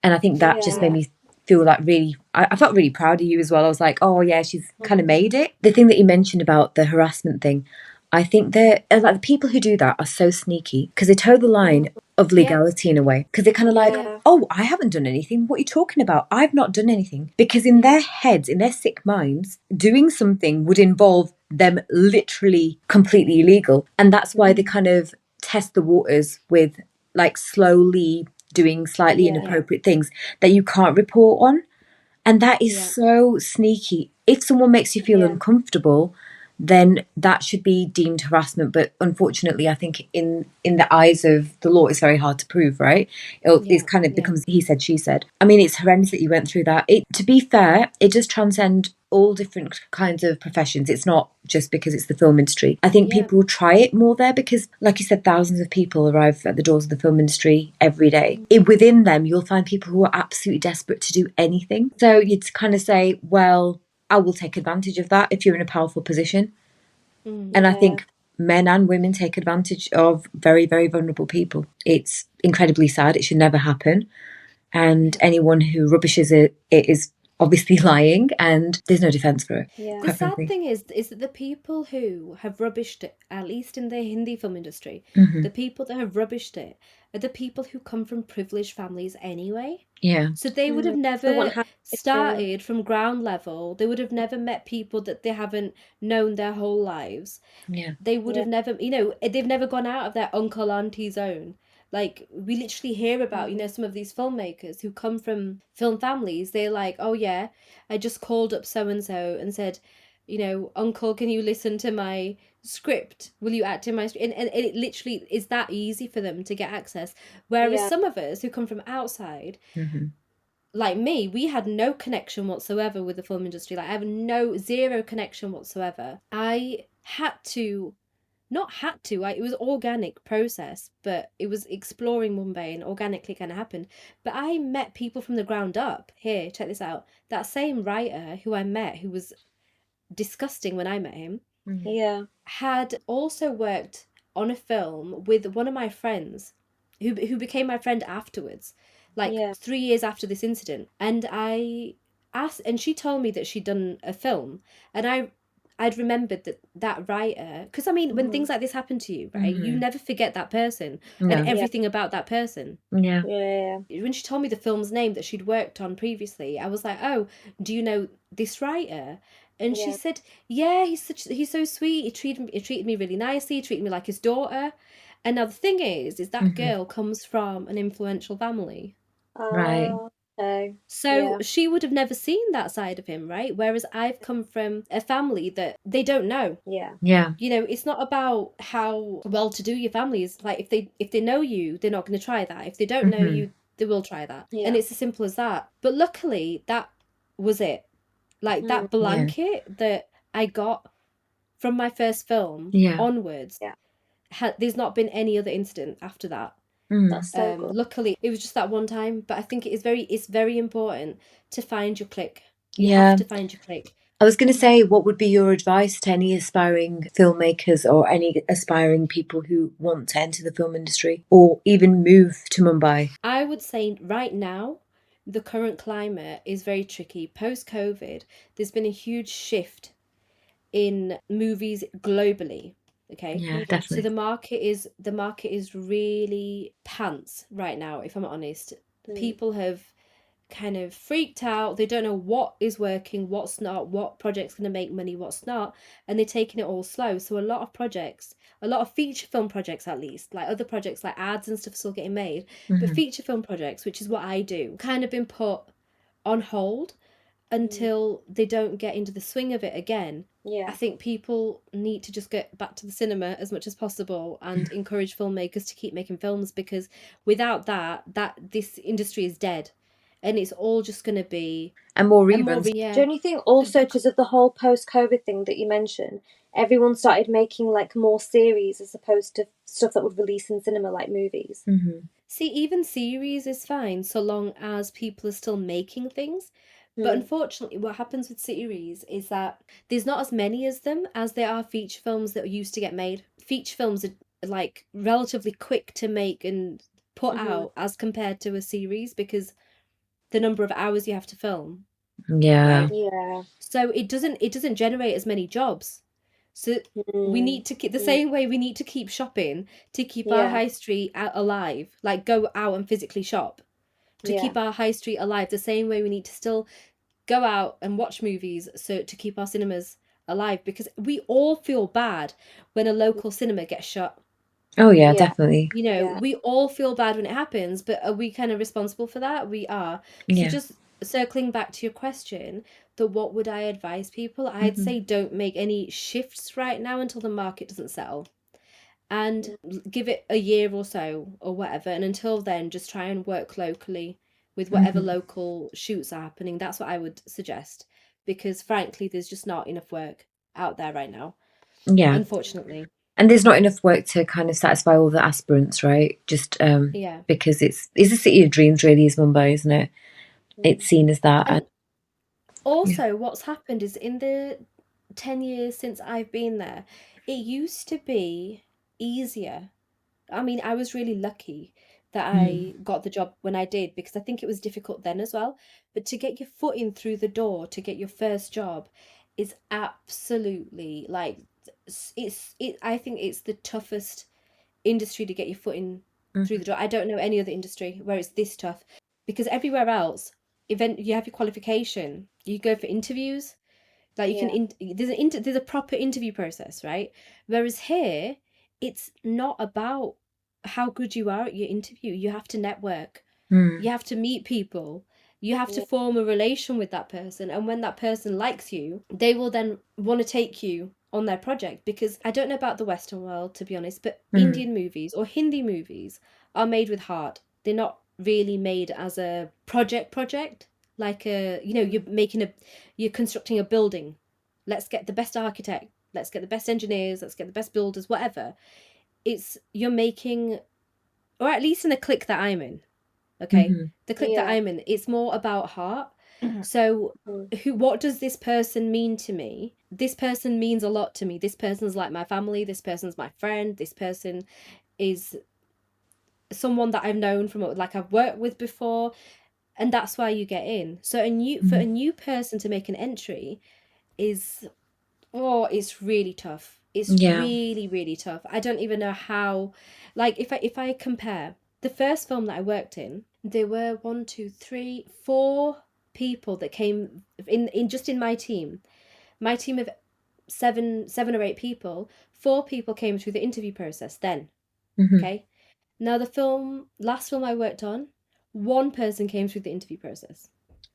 And I think that just made me feel like really, I felt really proud of you as well. I was like, oh yeah, she's kind of made it. The thing that you mentioned about the harassment thing, I think that like the people who do that are so sneaky because they toe the line of legality in a way, because they're kind of like, oh, I haven't done anything. What are you talking about? I've not done anything. Because in their heads, in their sick minds, doing something would involve them literally completely illegal. And that's why they kind of test the waters with like slowly doing slightly inappropriate things that you can't report on. And that is so sneaky. If someone makes you feel uncomfortable, then that should be deemed harassment. But unfortunately, I think in the eyes of the law, it's very hard to prove, right? It kind of becomes he said, she said. I mean, it's horrendous that you went through that. To be fair, it does transcend all different kinds of professions. It's not just because it's the film industry. I think people try it more there because, like you said, thousands of people arrive at the doors of the film industry every day. Within them, you'll find people who are absolutely desperate to do anything. So you'd kind of say, well, I will take advantage of that if you're in a powerful position. And I think men and women take advantage of very, very vulnerable people. It's incredibly sad. It should never happen. And anyone who rubbishes it is obviously lying, and there's no defence for it. The sad thing is that the people who have rubbished it, at least in the Hindi film industry, the people that have rubbished it are the people who come from privileged families anyway. Yeah. So they would have never started from ground level. They would have never met people that they haven't known their whole lives. Yeah. They would have never, they've never gone out of their uncle, auntie zone. Like, we literally hear about, some of these filmmakers who come from film families. They're like, oh yeah, I just called up so-and-so and said, uncle, can you listen to my script? Will you act in my script? And it literally is that easy for them to get access. Whereas some of us who come from outside, like me, we had no connection whatsoever with the film industry. Like, I have zero connection whatsoever. I had to not had to, like, it was organic process, but it was exploring Mumbai and organically kind of happened. But I met people from the ground up. Here, check this out. That same writer who I met, who was disgusting when I met him, Yeah. had also worked on a film with one of my friends who became my friend afterwards, like Yeah. 3 years after this incident. And I asked, and she told me that she'd done a film, and I'd remembered that writer, because I mean, when things like this happen to you, right, you never forget that person and No. everything about that person. Yeah. Yeah. When she told me the film's name that she'd worked on previously, I was like, "Oh, do you know this writer?" And she Yeah. said, "Yeah, he's so sweet. He treated me really nicely. He treated me like his daughter." And now the thing is that girl comes from an influential family. Right. Okay. So Yeah. she would have never seen that side of him, right? Whereas I've come from a family that they don't know. Yeah. Yeah. You know, it's not about how well to do your family is. Like, if they know you, they're not going to try that. If they don't know you, they will try that. Yeah. And it's as simple as that. But luckily, that was it. Like, that blanket that I got from my first film Yeah. onwards, Yeah. there's not been any other incident after that. That's so good. Luckily, it was just that one time. But I think it's very important to find your clique. You Yeah. have to find your clique. I was going to say, what would be your advice to any aspiring filmmakers or any aspiring people who want to enter the film industry or even move to Mumbai? I would say right now, the current climate is very tricky. Post-COVID, there's been a huge shift in movies globally. Okay. Yeah, So definitely. the market is really pants right now, if I'm honest. People have kind of freaked out. They don't know what is working, what's not, what project's going to make money, what's not, and they're taking it all slow. So a lot of projects, a lot of feature film projects at least, like other projects like ads and stuff still getting made, but feature film projects, which is what I do, kind of been put on hold until they don't get into the swing of it again. Yeah. I think people need to just get back to the cinema as much as possible and encourage filmmakers to keep making films, because without that this industry is dead. And it's all just going to be And more reruns. yeah. Don't you think also because of the whole post-COVID thing that you mentioned, everyone started making like more series as opposed to stuff that would release in cinema like movies? See, even series is fine so long as people are still making things. But unfortunately, what happens with series is that there's not as many as them as there are feature films that used to get made. Feature films are like relatively quick to make and put out as compared to a series, because the number of hours you have to film, Yeah. right? Yeah. So it doesn't generate as many jobs. So we need to keep the same way we need to keep shopping to keep our Yeah. high street alive, like go out and physically shop to Yeah. keep our high street alive. The same way we need to still go out and watch movies, so to keep our cinemas alive, because we all feel bad when a local cinema gets shut. Oh, yeah, Yeah. definitely. You know, Yeah. we all feel bad when it happens, but are we kind of responsible for that? We are. So Yeah. just circling back to your question, that what would I advise people? I'd say don't make any shifts right now until the market doesn't settle. And give it a year or so or whatever. And until then, just try and work locally with whatever local shoots are happening. That's what I would suggest. Because frankly, there's just not enough work out there right now, Yeah. unfortunately. And there's not enough work to kind of satisfy all the aspirants, right? Just Yeah. because it's a city of dreams, really, is Mumbai, isn't it? It's seen as that. And also, what's happened is in the 10 years since I've been there, it used to be easier. I mean, I was really lucky that I got the job when I did, because I think it was difficult then as well. But to get your foot in through the door, to get your first job, is absolutely like I think it's the toughest industry to get your foot in through the door. I don't know any other industry where it's this tough, because everywhere else, you have your qualification, you go for interviews, like you can there's a proper interview process, right? Whereas here, it's not about how good you are at your interview. You have to network, you have to meet people, you have to form a relation with that person, and when that person likes you, they will then want to take you on their project. Because I don't know about the Western world, to be honest, but Indian movies or Hindi movies are made with heart. They're not really made as a project, like you're constructing a building. Let's get the best architect, let's get the best engineers, let's get the best builders, whatever. It's you're making, or at least in the clique that I'm in, okay? The clique that I'm in, it's more about heart. So what does this person mean to me? This person means a lot to me. This person's like my family, this person's my friend, this person is someone that I've known from, like, I've worked with before, and that's why you get in. So for a new person to make an entry is, it's really tough. It's really, really tough. I don't even know how, like, if I compare the first film that I worked in, there were 1, 2, 3, 4 people that came in just in my team of seven or 8 people. 4 people came through the interview process then. Okay. Now the last film I worked on, 1 person came through the interview process.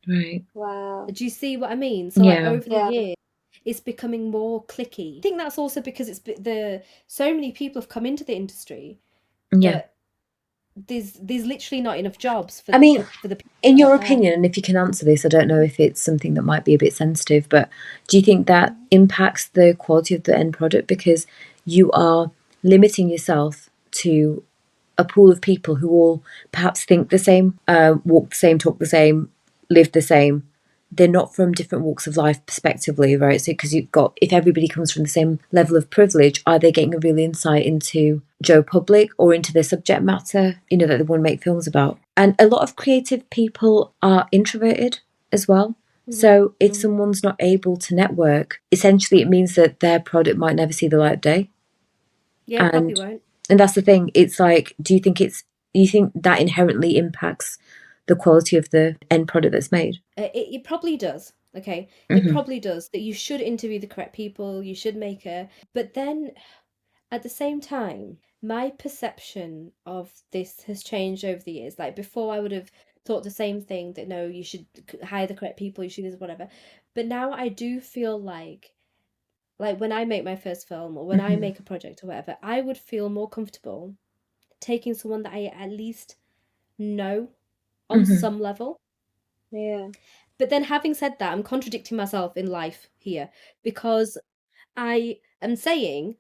Right. Wow. Do you see what I mean? So like over the years, it's becoming more cliquey. I think that's also because so many people have come into the industry that there's literally not enough jobs for the people. In your opinion, and if you can answer this, I don't know if it's something that might be a bit sensitive, but do you think that impacts the quality of the end product because you are limiting yourself to a pool of people who all perhaps think the same, walk the same, talk the same, live the same? They're not from different walks of life perspectively, right? So because if everybody comes from the same level of privilege, are they getting a real insight into Joe Public or into the subject matter, that they want to make films about? And a lot of creative people are introverted as well. So if someone's not able to network, essentially it means that their product might never see the light of day. Yeah, probably won't. And that's the thing. It's like, do you think that inherently impacts the quality of the end product that's made? It probably does. Okay, it probably does. That you should interview the correct people. You should but then at the same time, my perception of this has changed over the years. Like before, I would have thought the same thing, that no, you should hire the correct people. You should do whatever. But now I do feel like when I make my first film or when I make a project or whatever, I would feel more comfortable taking someone that I at least know on some level. Yeah. But then having said that, I'm contradicting myself in life here, because I am saying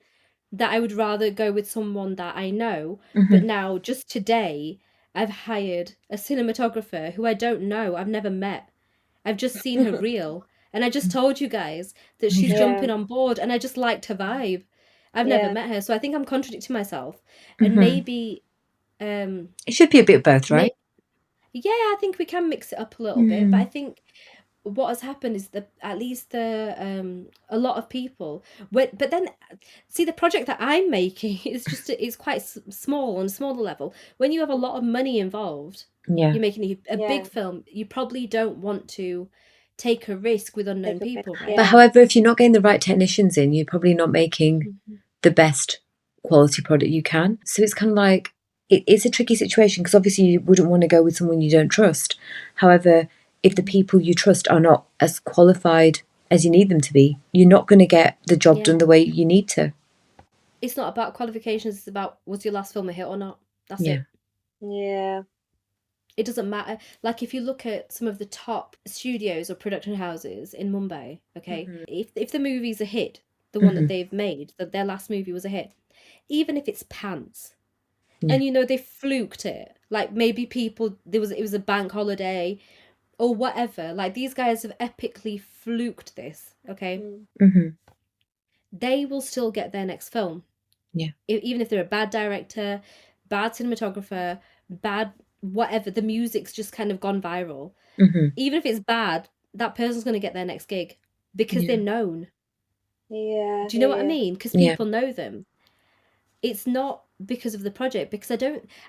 that I would rather go with someone that I know, but now just today I've hired a cinematographer who I don't know, I've never met. I've just seen her reel, and I just told you guys that she's jumping on board, and I just liked her vibe. I've never met her, so I think I'm contradicting myself. And maybe it should be a bit of both, right? I think we can mix it up a little bit, but I think what has happened is that at least a lot of people but then see, the project that I'm making is just it's quite small, on a smaller level. When you have a lot of money involved, you're making a big film, you probably don't want to take a risk with unknown people, right? But however, if you're not getting the right technicians in, you're probably not making the best quality product you can. So it's kind of like, it's a tricky situation, because obviously you wouldn't want to go with someone you don't trust. However, if the people you trust are not as qualified as you need them to be, you're not going to get the job done the way you need to. It's not about qualifications, it's about, was your last film a hit or not? That's it. Yeah. It doesn't matter. Like if you look at some of the top studios or production houses in Mumbai, okay, if the movie's a hit, the one that they've made, that their last movie was a hit, even if it's pants, and they fluked it, like maybe it was a bank holiday or whatever, like these guys have epically fluked this, okay, they will still get their next film. Even if they're a bad director, bad cinematographer, bad whatever, the music's just kind of gone viral. Even if it's bad, that person's going to get their next gig because they're known. Yeah. Do you know what I mean? Because people know them. It's not because of the project, because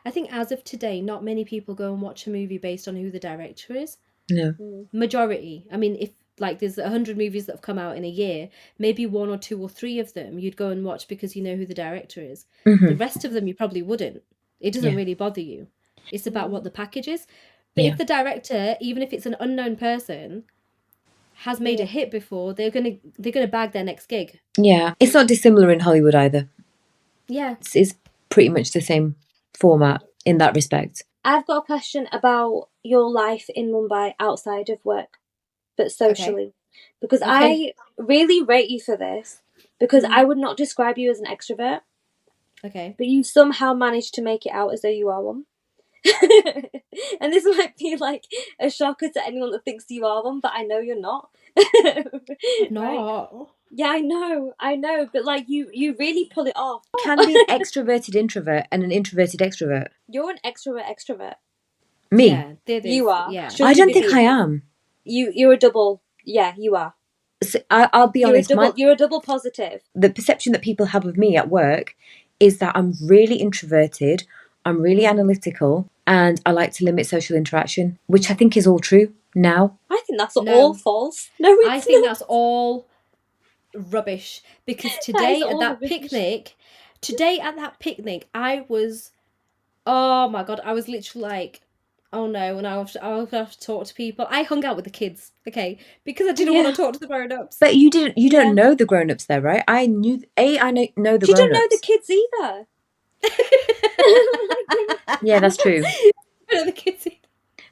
I think as of today, not many people go and watch a movie based on who the director is. No. Majority. I mean, if like there's 100 movies that have come out in a year, maybe 1 or 2 or 3 of them you'd go and watch because you know who the director is. The rest of them you probably wouldn't. It doesn't really bother you. It's about what the package is. But if the director, even if it's an unknown person, has made a hit before, they're gonna bag their next gig. Yeah, it's not dissimilar in Hollywood either. Yeah, it's pretty much the same format in that respect. I've got a question about your life in Mumbai outside of work, but socially. Because I really rate you for this. because I would not describe you as an extrovert. Okay. But you somehow managed to make it out as though you are one. And this might be like a shocker to anyone that thinks you are one, but I know you're not. Not. Right? Yeah, I know, but like you really pull it off. Can be an extroverted introvert and an introverted extrovert. You're an extrovert. Me. Yeah, You are. Yeah. I don't think I am. You're a double. Yeah, you are. So I'll be honest. You're a double positive. The perception that people have of me at work is that I'm really introverted, I'm really analytical, and I like to limit social interaction, which I think is all true now. I think that's all false. No, I think that's all rubbish, because today at that picnic, I was, oh my God, I was literally like, oh no, and I'll have to talk to people. I hung out with the kids, okay, because I didn't want to talk to the grown-ups. But you don't know the grown-ups there, right? I know the grown-ups. You don't know the kids either. Yeah, that's true. I know the kids either.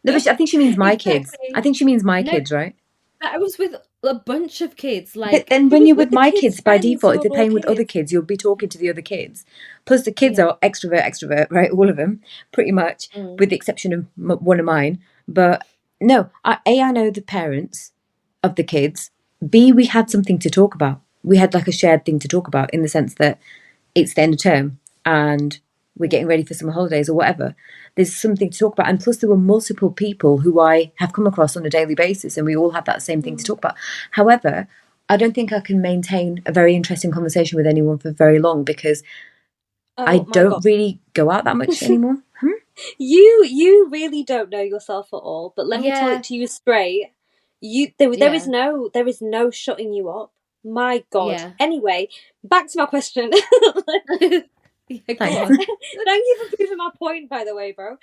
No, but I think she means my kids. I think she means my kids, right? I was with a bunch of kids. Like, but then when you're with my kids, by default, if they're playing with other kids, you'll be talking to the other kids. Plus, the kids are extrovert, right? All of them, pretty much, with the exception of one of mine. But no, I know the parents of the kids. B, we had something to talk about. We had like a shared thing to talk about, in the sense that it's the end of term and we're getting ready for summer holidays or whatever. There's something to talk about. And plus, there were multiple people who I have come across on a daily basis, and we all had that same thing to talk about. However, I don't think I can maintain a very interesting conversation with anyone for very long, because I don't really go out that much anymore. You really don't know yourself at all. But let me tell it to you straight. There is no shutting you up. My God. Yeah. Anyway, back to my question. Yeah, Thank you for proving my point, by the way, bro.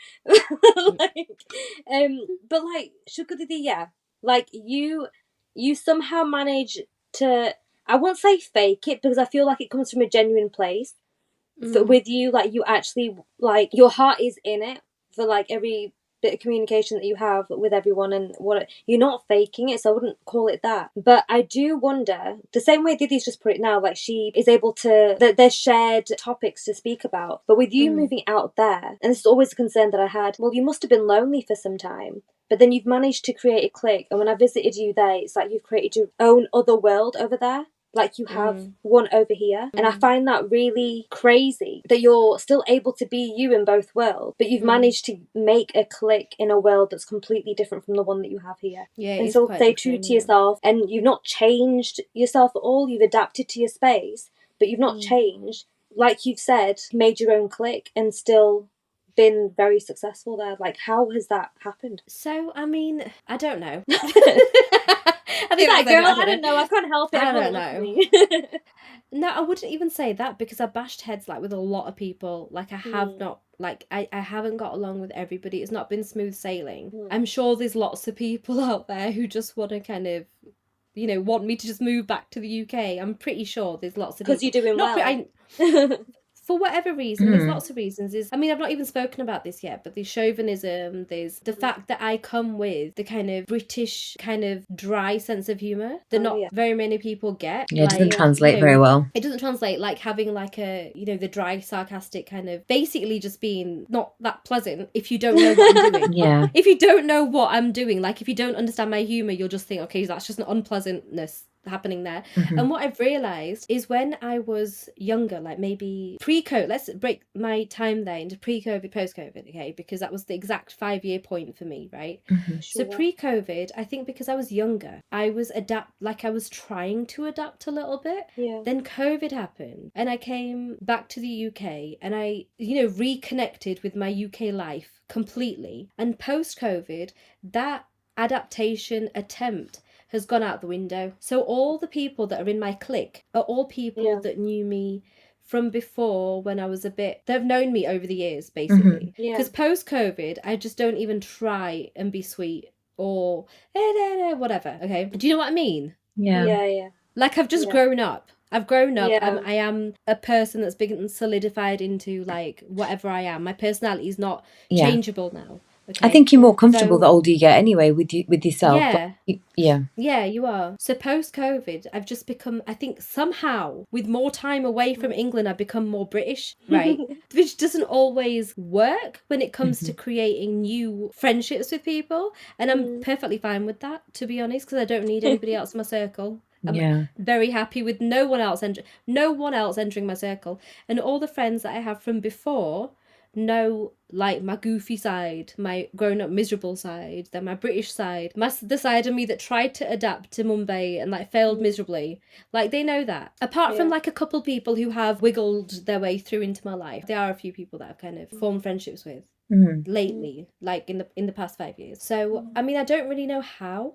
But like, Shukti, yeah, like you somehow manage to, I won't say fake it, because I feel like it comes from a genuine place. So with you, like, you actually, like, your heart is in it for like every bit of communication that you have with everyone, and you're not faking it, so I wouldn't call it that. But I do wonder, the same way Diddy's just put it now, like, she is able to, there's shared topics to speak about. But with you moving out there, and this is always a concern that I had, well, you must have been lonely for some time, but then you've managed to create a clique, and when I visited you there, it's like you've created your own other world over there. Like, you have one over here. And I find that really crazy, that you're still able to be you in both worlds, but you've managed to make a click in a world that's completely different from the one that you have here. Yeah, and so stay true to yourself, and you've not changed yourself at all. You've adapted to your space, but you've not changed. Like you've said, made your own click and still been very successful there. Like, how has that happened? So, I mean, I don't know. I don't know. I can't help it. I don't know. No, I wouldn't even say that, because I bashed heads like with a lot of people. Like, I have not, like, I haven't got along with everybody. It's not been smooth sailing. I'm sure there's lots of people out there who just want to kind of, want me to just move back to the UK. I'm pretty sure there's lots of people. Because you're doing well. For whatever reason, there's lots of reasons. I've not even spoken about this yet, but there's chauvinism, there's the fact that I come with the kind of British, kind of dry sense of humour that not very many people get. Yeah, it doesn't translate very well. It doesn't translate, like having like a, the dry, sarcastic kind of, basically just being not that pleasant if you don't know what I'm doing. Yeah. If you don't know what I'm doing, like if you don't understand my humour, you'll just think, okay, that's just an unpleasantness happening there. And what I've realised is, when I was younger, like maybe pre-COVID, let's break my time there into pre-COVID, post-COVID, okay, because that was the exact 5-year point for me, right? So pre-COVID, I think because I was younger, I was I was trying to adapt a little bit. Then COVID happened, and I came back to the UK, and I reconnected with my UK life completely. And post-COVID, that adaptation attempt has gone out the window. So all the people that are in my clique are all people that knew me from before, when I was they've known me over the years, basically. Because post-COVID, I just don't even try and be sweet or whatever, okay? Do you know what I mean? Yeah. Like, I've just grown up. I've grown up, and I am a person that's been solidified into, like, whatever I am. My personality is not changeable now. Okay. I think you're more comfortable the older you get anyway with yourself. Yeah. Yeah. Yeah, you are. So post-COVID, I've just become, I think somehow, with more time away from England, I've become more British, right? Which doesn't always work when it comes to creating new friendships with people. And I'm perfectly fine with that, to be honest, because I don't need anybody else in my circle. I'm very happy with no one else entering my circle. And all the friends that I have from before know, like, my goofy side, my grown up miserable side, then my British side, the side of me that tried to adapt to Mumbai and like failed miserably. Like, they know that. Apart from like a couple people who have wiggled their way through into my life, there are a few people that I've kind of formed friendships with lately, like in the past 5 years. So I mean, I don't really know how.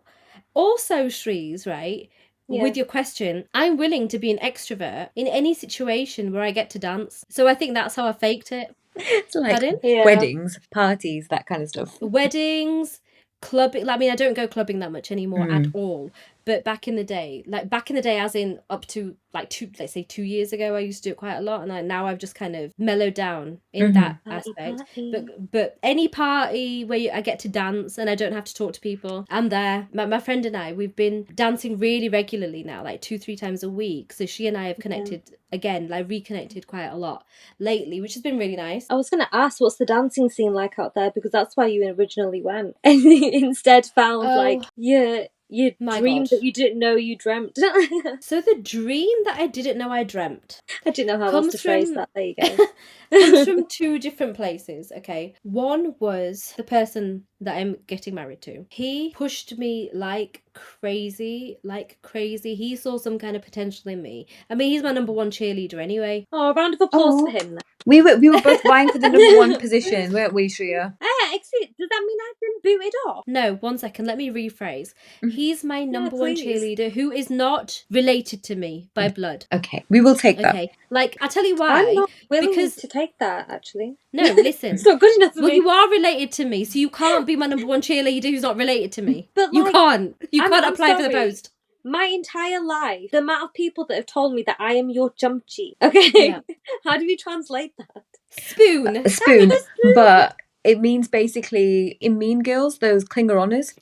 Also, Shrees, right? With your question, I'm willing to be an extrovert in any situation where I get to dance. So I think that's how I faked it. It's like Pardon? weddings, parties, that kind of stuff. Weddings, clubbing. I mean, I don't go clubbing that much anymore at all. But back in the day, as in up to like 2 years ago, I used to do it quite a lot, and now I've just kind of mellowed down in that aspect. But any party where I get to dance and I don't have to talk to people, I'm there. My friend and I, we've been dancing really regularly now, like 2-3 times a week. So she and I have connected again, like reconnected quite a lot lately, which has been really nice. I was going to ask, what's the dancing scene like out there? Because that's why you originally went, and instead found like your dream that you didn't know you dreamt. So the dream that I didn't know I dreamt. I didn't know how else to phrase that. There you go. Comes from 2 different places, okay? One was the person that I'm getting married to. He pushed me like crazy. He saw some kind of potential in me. I mean, he's my number 1 cheerleader anyway. Oh, a round of applause for him then. We were both vying for the number 1 position, weren't we, Shreya? Excellent. Does that mean I've been booted off? No, 1 second. Let me rephrase. He's my number 1 cheerleader who is not related to me by blood. Okay, we will take that. Okay, like, I'll tell you why. I'm not willing to take that, actually. No, listen. It's not good enough for me. Well, you are related to me, so you can't be my number 1 cheerleader who's not related to me. But you can't. You can't apply for the post. My entire life, the amount of people that have told me that I am your jumpchi. Okay, yeah. How do we translate that? Spoon. Spoon. But it means basically in Mean Girls, those clinger honors.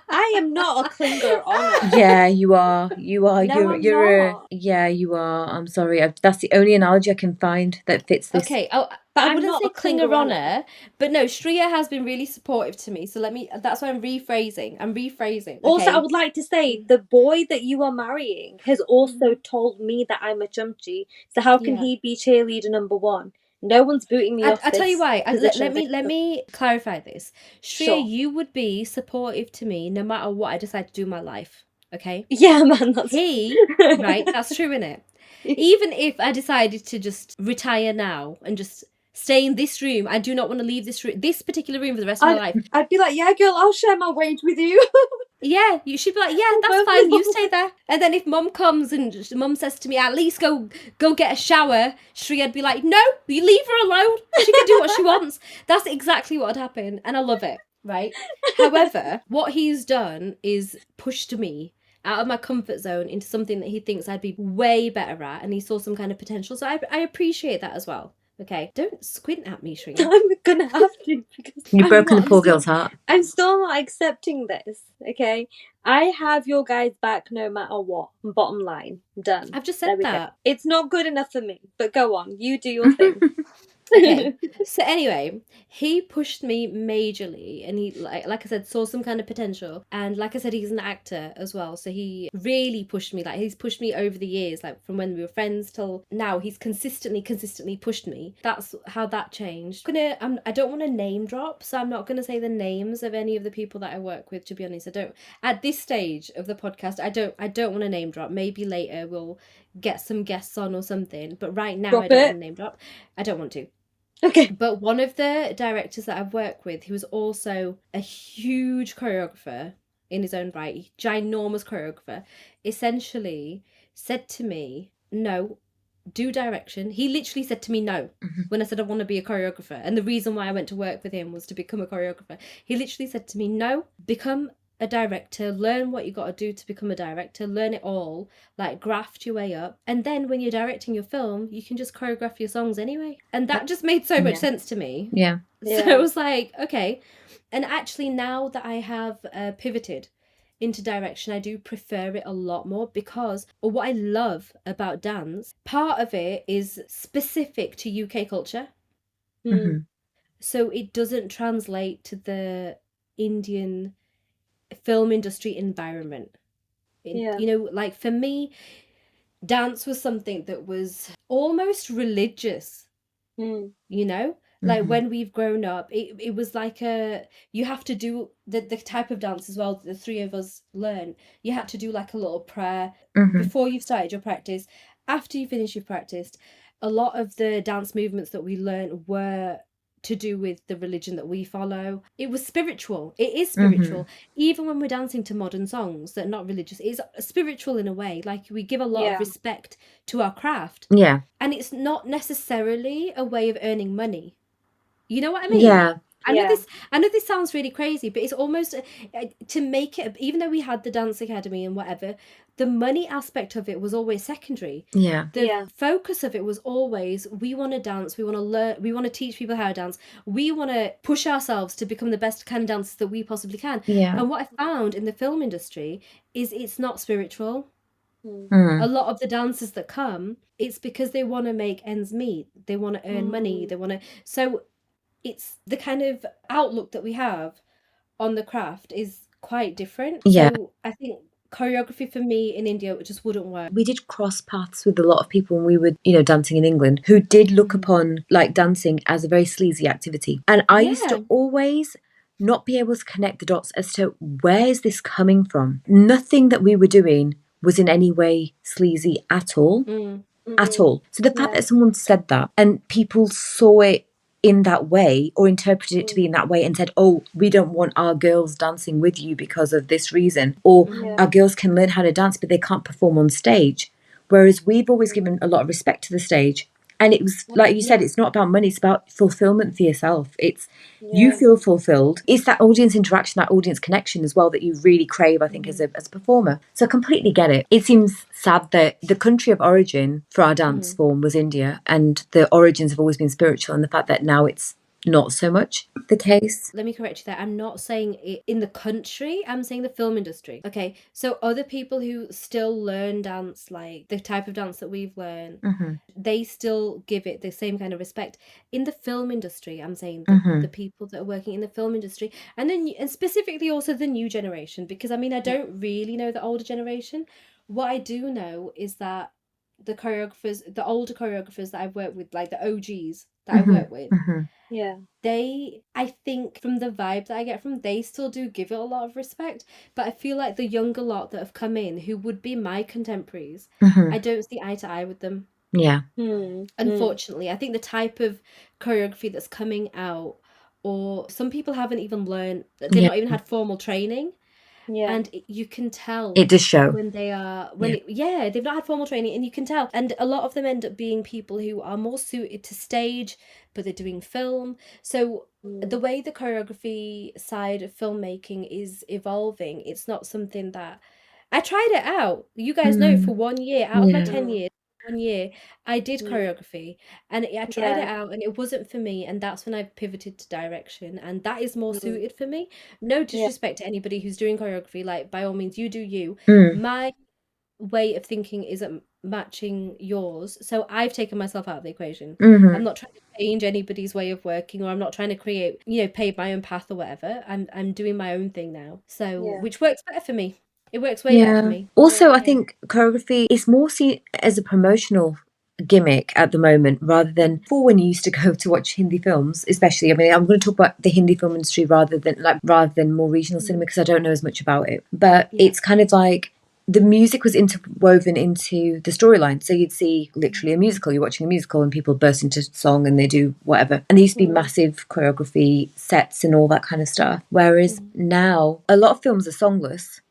I am not a clinger honor. Yeah, you are. You are. No, you're not. Yeah, you are. I'm sorry. That's the only analogy I can find that fits this. Okay. I wouldn't say clinger honor, but no, Shreya has been really supportive to me. So that's why I'm rephrasing. Okay? Also, I would like to say the boy that you are marrying has also told me that I'm a jumpchi. So how can he be cheerleader number 1? No one's booting me off. I'll tell you why. Let me clarify this. Shreya, you would be supportive to me no matter what I decide to do in my life. Okay? Yeah, man. Right? That's true, innit? Even if I decided to just retire now and just stay in this room, I do not want to leave this particular room for the rest of my life. I'd be like, yeah, girl, I'll share my wage with you. Yeah, you should be like, yeah, that's fine, you stay there. And then if mum comes and mum says to me, at least go get a shower, Shreya would be like, no, you leave her alone. She can do what she wants. That's exactly what would happen. And I love it, right? However, what he's done is pushed me out of my comfort zone into something that he thinks I'd be way better at. And he saw some kind of potential. So I appreciate that as well. Okay, don't squint at me, Shreya. I'm gonna have to, because you've broken the poor girl's heart. I'm still not accepting this. Okay, I have your guys' back no matter what. Bottom line, done. I've just said that. It's not good enough for me, but go on, you do your thing. Okay, so anyway, he pushed me majorly, and he like I said, saw some kind of potential, and like I said, he's an actor as well, so he really pushed me. Like, he's pushed me over the years, like from when we were friends till now. He's consistently pushed me. That's how that changed. I don't want to name drop, so I'm not gonna say the names of any of the people that I work with, to be honest. I don't, at this stage of the podcast, I don't want to name drop. Maybe later we'll get some guests on or something, but right now I don't want to name drop. I don't want to. Okay. But one of the directors that I've worked with, who was also a huge choreographer in his own right, ginormous choreographer, essentially said to me, no, do direction. He literally said to me no when I said I want to be a choreographer. And the reason why I went to work with him was to become a choreographer. He literally said to me, no, become a director, learn what you got to do to become a director, learn it all, like graft your way up, and then when you're directing your film, you can just choreograph your songs anyway. And that just made so much sense to me. Yeah. So I was like, okay. And actually, now that I have pivoted into direction, I do prefer it a lot more, because what I love about dance, part of it is specific to UK culture. Mm-hmm. So it doesn't translate to the Indian film industry environment. You know, like for me, dance was something that was almost religious, you know? Like Mm-hmm. when we've grown up, it was like you have to do the type of dance as well that the three of us learn. You had to do like a little prayer Mm-hmm. before you started your practice. After you finish your practice, a lot of the dance movements that we learned were to do with the religion that we follow. It was spiritual. It is spiritual. Mm-hmm. Even when we're dancing to modern songs that are not religious, it's spiritual in a way. Like we give a lot of respect to our craft. Yeah. And it's not necessarily a way of earning money. You know what I mean? Yeah. I know this sounds really crazy, but it's almost to make it, even though we had the dance academy and whatever, the money aspect of it was always secondary. Yeah. The focus of it was always, we want to dance, we want to learn, we want to teach people how to dance, we want to push ourselves to become the best kind of dancers that we possibly can. Yeah. And what I found in the film industry is it's not spiritual. Mm. A lot of the dancers that come, it's because they want to make ends meet, they want to earn money, they want to, so it's the kind of outlook that we have on the craft is quite different. Yeah. So I think choreography for me in India just wouldn't work. We did cross paths with a lot of people when we were, dancing in England, who did look upon like dancing as a very sleazy activity. And I used to always not be able to connect the dots as to where is this coming from. Nothing that we were doing was in any way sleazy at all. At all. So the fact that someone said that and people saw it in that way or interpreted it to be in that way and said, oh, we don't want our girls dancing with you because of this reason, or our girls can learn how to dance but they can't perform on stage, whereas we've always given a lot of respect to the stage. And it was like you said, it's not about money, it's about fulfillment for yourself. It's you feel fulfilled. It's that audience interaction, that audience connection as well that you really crave, I think, as a performer. So I completely get it. It seems sad that the country of origin for our dance form was India, and the origins have always been spiritual, and the fact that now it's not so much the case. Let me correct you there. I'm not saying it in the country, I'm saying the film industry. Okay, so other people who still learn dance, like the type of dance that we've learned, they still give it the same kind of respect. In the film industry, I'm saying the people that are working in the film industry, and then and specifically also the new generation, because I mean, I don't really know the older generation. What I do know is that the choreographers, the older choreographers that I've worked with, like the OGs that I work with, they, I think from the vibe that I get from, they still do give it a lot of respect. But I feel like the younger lot that have come in, who would be my contemporaries, I don't see eye to eye with them. Yeah. Unfortunately, I think the type of choreography that's coming out, or some people haven't even learned, they've not even had formal training. And you can tell it does show when they are they've not had formal training, and you can tell. And a lot of them end up being people who are more suited to stage, but they're doing film. So the way the choreography side of filmmaking is evolving, it's not something that I tried it out. You guys know, for 1 year out of my 10 years, 1 year I did choreography, and I tried it out and it wasn't for me, and that's when I pivoted to direction, and that is more suited for me. No disrespect to anybody who's doing choreography, like by all means you do you. My way of thinking isn't matching yours, so I've taken myself out of the equation. I'm not trying to change anybody's way of working, or I'm not trying to create, pave my own path or whatever. I'm doing my own thing now, so which works better for me. It works way better for me. Also, I think choreography is more seen as a promotional gimmick at the moment, rather than before, when you used to go to watch Hindi films, especially. I mean, I'm going to talk about the Hindi film industry rather than more regional cinema, because I don't know as much about it. But it's kind of like the music was interwoven into the storyline. So you'd see literally a musical, you're watching a musical and people burst into song and they do whatever. And there used to be massive choreography sets and all that kind of stuff. Whereas now a lot of films are songless,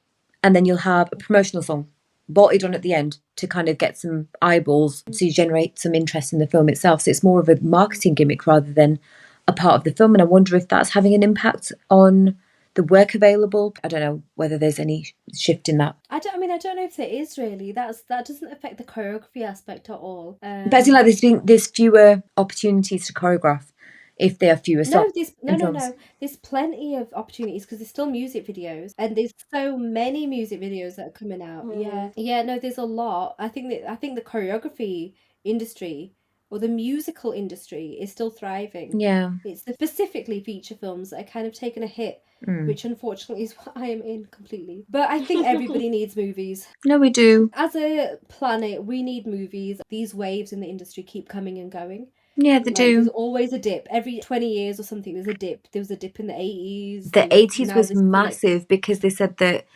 and then you'll have a promotional song bolted on at the end to kind of get some eyeballs, to generate some interest in the film itself. So it's more of a marketing gimmick rather than a part of the film. And I wonder if that's having an impact on the work available. I don't know whether there's any shift in that. I don't know if there is really. That doesn't affect the choreography aspect at all. But as in, like, there's fewer opportunities to choreograph if there are fewer songs in films. There's plenty of opportunities because there's still music videos, and there's so many music videos that are coming out. Yeah. No, there's a lot. I think the choreography industry or the musical industry is still thriving. Yeah. It's the specifically feature films that are kind of taking a hit, which unfortunately is what I am in completely. But I think everybody needs movies. No, we do. As a planet, we need movies. These waves in the industry keep coming and going. Yeah, they do. There's always a dip. Every 20 years or something, there's a dip. There was a dip in the 80s. The 80s was massive because they said that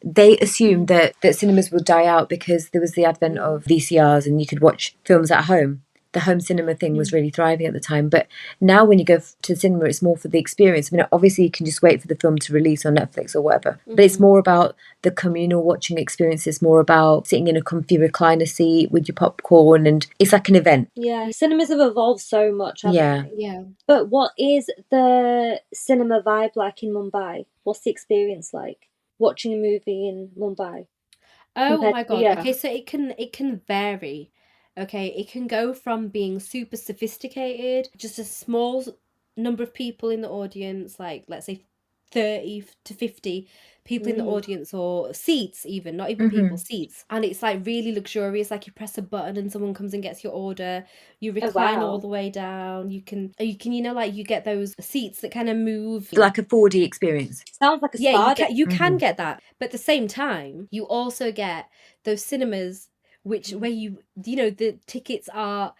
they assumed that cinemas would die out because there was the advent of VCRs and you could watch films at home. The home cinema thing was really thriving at the time. But now when you go to the cinema, it's more for the experience. I mean, obviously you can just wait for the film to release on Netflix or whatever. But it's more about the communal watching experience. It's more about sitting in a comfy recliner seat with your popcorn, and it's like an event. Yeah, cinemas have evolved so much, haven't they? Yeah. But what is the cinema vibe like in Mumbai? What's the experience like watching a movie in Mumbai? Oh my God. Okay, so it can vary. Okay, it can go from being super sophisticated, just a small number of people in the audience, like let's say 30 to 50 people in the audience, or seats even, not even people, seats. And it's like really luxurious, like you press a button and someone comes and gets your order. You recline all the way down. You can like you get those seats that kind of move. Like a 4D experience. Sounds like a spa. Yeah, you can get that. But at the same time, you also get those cinemas where you know the tickets are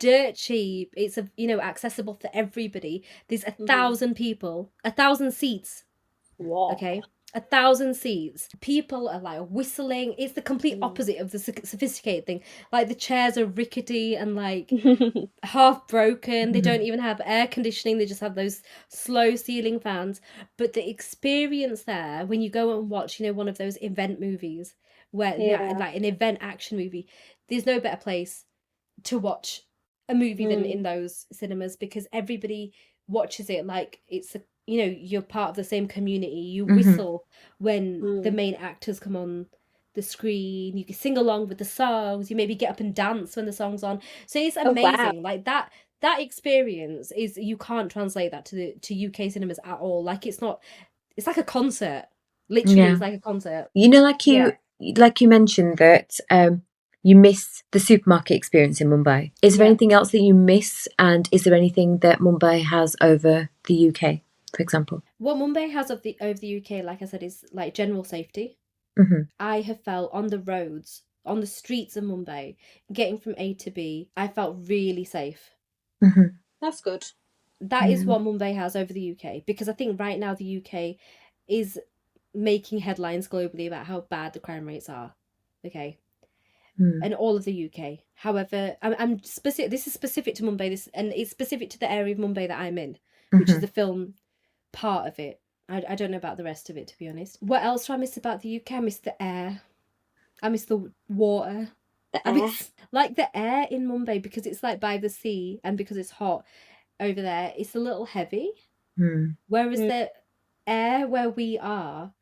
dirt cheap. It's accessible for everybody. There's 1,000 people, 1,000 seats. Wow. Okay, 1,000 seats. People are like whistling. It's the complete opposite of the sophisticated thing. Like the chairs are rickety and like half broken. They don't even have air conditioning. They just have those slow ceiling fans. But the experience there, when you go and watch, one of those event movies where like an event action movie, there's no better place to watch a movie than in those cinemas, because everybody watches it like it's you're part of the same community. You whistle when the main actors come on the screen. You can sing along with the songs. You maybe get up and dance when the song's on. So it's amazing. Like that experience is, you can't translate that to UK cinemas at all. Like it's like a concert. Literally, it's like a concert. Like you mentioned that you miss the supermarket experience in Mumbai. Is there anything else that you miss, and is there anything that Mumbai has over the UK, for example? What Mumbai has over the UK, like I said, is like general safety. I have felt on the roads, on the streets of Mumbai, getting from A to B, I felt really safe. That's good. That is what Mumbai has over the UK, because I think right now the UK is making headlines globally about how bad the crime rates are. Okay. And all of the UK. However, I'm specific. This is specific to Mumbai. And it's specific to the area of Mumbai that I'm in, which is the film part of it. I don't know about the rest of it, to be honest. What else do I miss about the UK? I miss the air. I miss the water. I miss like the air in Mumbai, because it's like by the sea, and because it's hot over there, it's a little heavy. Whereas the air where we are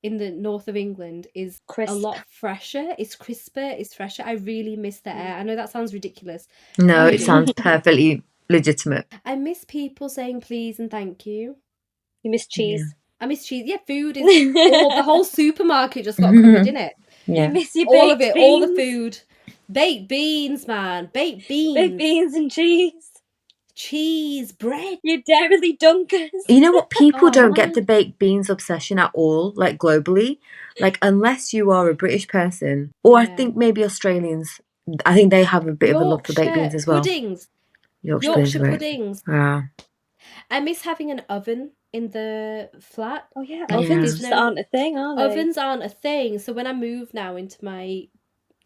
in the north of England is a lot fresher. It's crisper, it's fresher. I really miss the air. I know that sounds ridiculous. No, it sounds perfectly legitimate. I miss people saying please and thank you. You miss cheese. I miss cheese. Yeah, food is the whole supermarket just got covered in it. You miss your all of it, beans. all the food. Baked beans, man. Baked beans. Baked beans and cheese. Cheese, bread. You dairy dunkers. You know what? People don't get the baked beans obsession at all, like globally. Like, unless you are a British person, or I think maybe Australians, I think they have a bit of a love for baked beans as well. Puddings. Yorkshire puddings. Yeah. I miss having an oven in the flat. Oh yeah, ovens just aren't a thing, are they? Ovens aren't a thing. So when I move now into my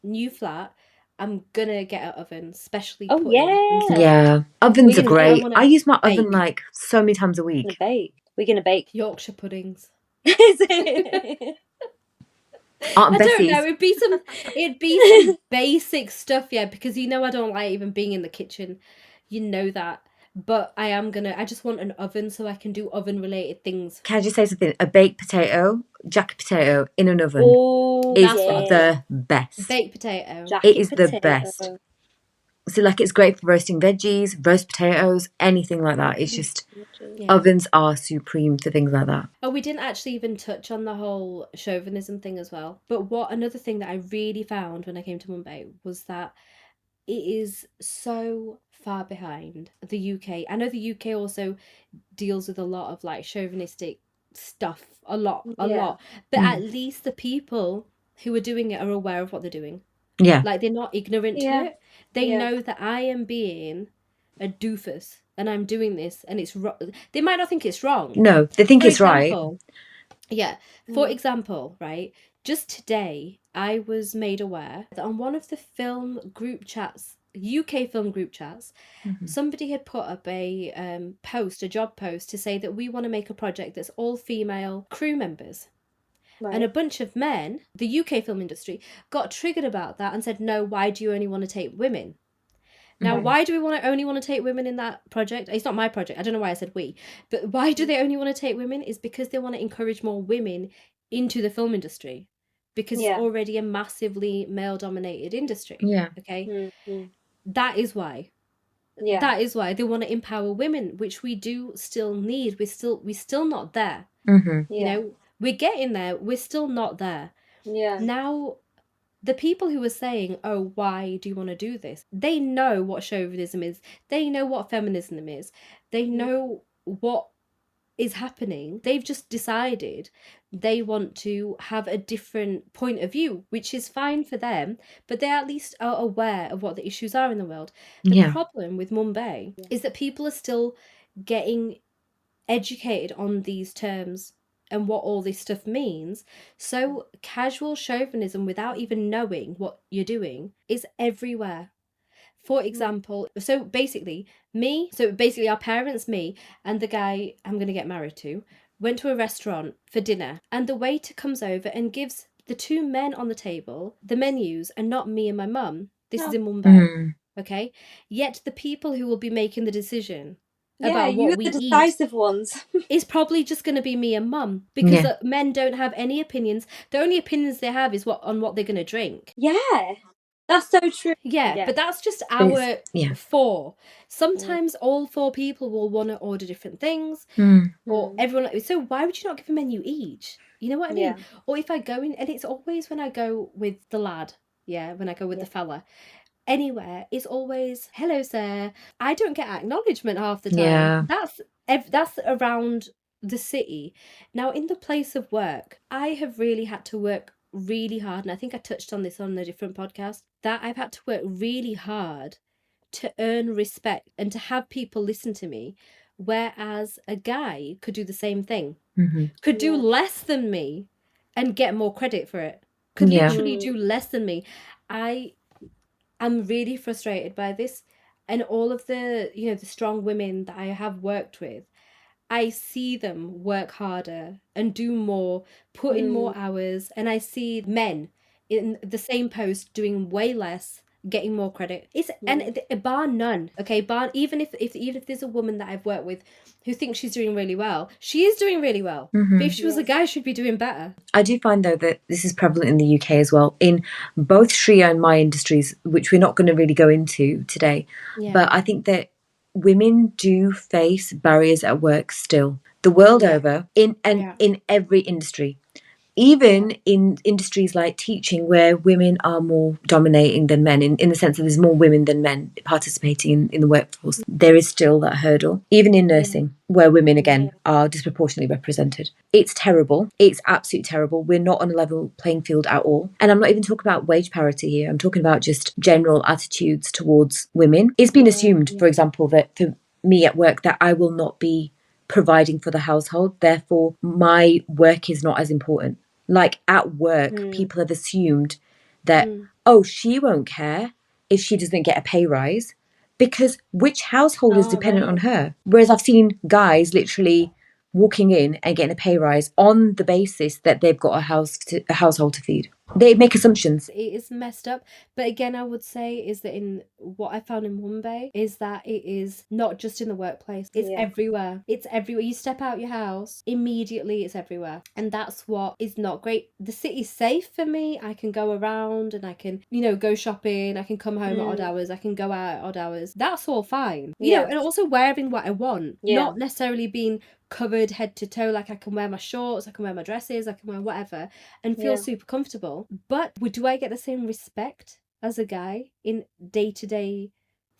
new flat, I'm gonna get an oven, especially. Yeah, ovens are great. I use my oven like so many times a week. We're gonna bake Yorkshire puddings. Aunt I Bessie's. don't know. It'd be some basic stuff, yeah. Because I don't like even being in the kitchen. You know that. but I just want an oven so I can do oven related things. Can I just say something? A baked potato, jacket potato in an oven is the best. Baked potato. It is the best. So like it's great for roasting veggies, roast potatoes, anything like that. It's just ovens are supreme for things like that. Oh, we didn't actually even touch on the whole chauvinism thing as well. But another thing that I really found when I came to Mumbai was that it is so far behind the UK. I know the UK also deals with a lot of like chauvinistic stuff, a lot. But at least the people who are doing it are aware of what they're doing. Yeah. Like they're not ignorant to it. They know that I am being a doofus and I'm doing this and it's wrong. They might not think it's wrong. No, they think it's right. Yeah. For example, right, just today I was made aware that on one of the film group chats, UK film group chats, somebody had put up a job post to say that we want to make a project that's all female crew members. Right. And a bunch of men, the UK film industry, got triggered about that and said, no, why do you only want to take women? Now, why do we only want to take women in that project? It's not my project. I don't know why I said we. But why do they only want to take women? Is because they want to encourage more women into the film industry. Because it's already a massively male-dominated industry. Yeah. Okay? That is why. Yeah. That is why they want to empower women, which we do still need. We're still not there. You know, we're getting there. We're still not there. Yeah. Now, the people who are saying, oh, why do you want to do this? They know what chauvinism is. They know what feminism is. They know what is happening. They've just decided they want to have a different point of view, which is fine for them, but they at least are aware of what the issues are in the world. The problem with Mumbai is that people are still getting educated on these terms and what all this stuff means. So casual chauvinism without even knowing what you're doing is everywhere. For example, so basically our parents, me and the guy I'm going to get married to went to a restaurant for dinner, and the waiter comes over and gives the two men on the table the menus and not me and my mum. This is in Mumbai. Okay? Yet the people who will be making the decision about what we eat, the decisive ones, is probably just going to be me and mum, because men don't have any opinions. The only opinions they have is on what they're going to drink. Yeah, that's so true. Yeah, but that's just our four. Sometimes all four people will want to order different things, or everyone. So why would you not give a menu each? You know what I mean? Or if I go in, and it's always when I go with the lad, when I go with the fella, anywhere, it's always, hello sir. I don't get acknowledgement half the time. That's around the city. Now in the place of work, I have really had to work really hard, and I think I touched on this on a different podcast, that I've had to work really hard to earn respect and to have people listen to me, whereas a guy could do the same thing, could do less than me and get more credit for it, could literally do less than me. I'm really frustrated by this, and all of the the strong women that I have worked with, I see them work harder and do more, put in more hours, and I see men in the same post doing way less, getting more credit. And bar none, okay, even if there's a woman that I've worked with who thinks she's doing really well, she is doing really well. But if she was a guy, she'd be doing better. I do find though that this is prevalent in the UK as well, in both Shria and my industries, which we're not going to really go into today. But I think that women do face barriers at work still, the world over, in every industry. Even in industries like teaching, where women are more dominating than men, in the sense that there's more women than men participating in the workforce, there is still that hurdle. Even in nursing, where women, again, are disproportionately represented. It's terrible. It's absolutely terrible. We're not on a level playing field at all. And I'm not even talking about wage parity here. I'm talking about just general attitudes towards women. It's been assumed, for example, that for me at work, that I will not be providing for the household, therefore my work is not as important. Like at work, people have assumed that she won't care if she doesn't get a pay rise, because which household is dependent on her? Whereas I've seen guys literally walking in and getting a pay rise on the basis that they've got a household to feed. They make assumptions. It is messed up. But again, I would say is that in what I found in Mumbai is that it is not just in the workplace. It's everywhere. It's everywhere. You step out your house, immediately it's everywhere. And that's what is not great. The city's safe for me. I can go around and I can, go shopping. I can come home at odd hours. I can go out at odd hours. That's all fine. You know, and also wearing what I want. Not necessarily being covered head to toe. Like I can wear my shorts, I can wear my dresses, I can wear whatever and feel super comfortable. But do I get the same respect as a guy in day-to-day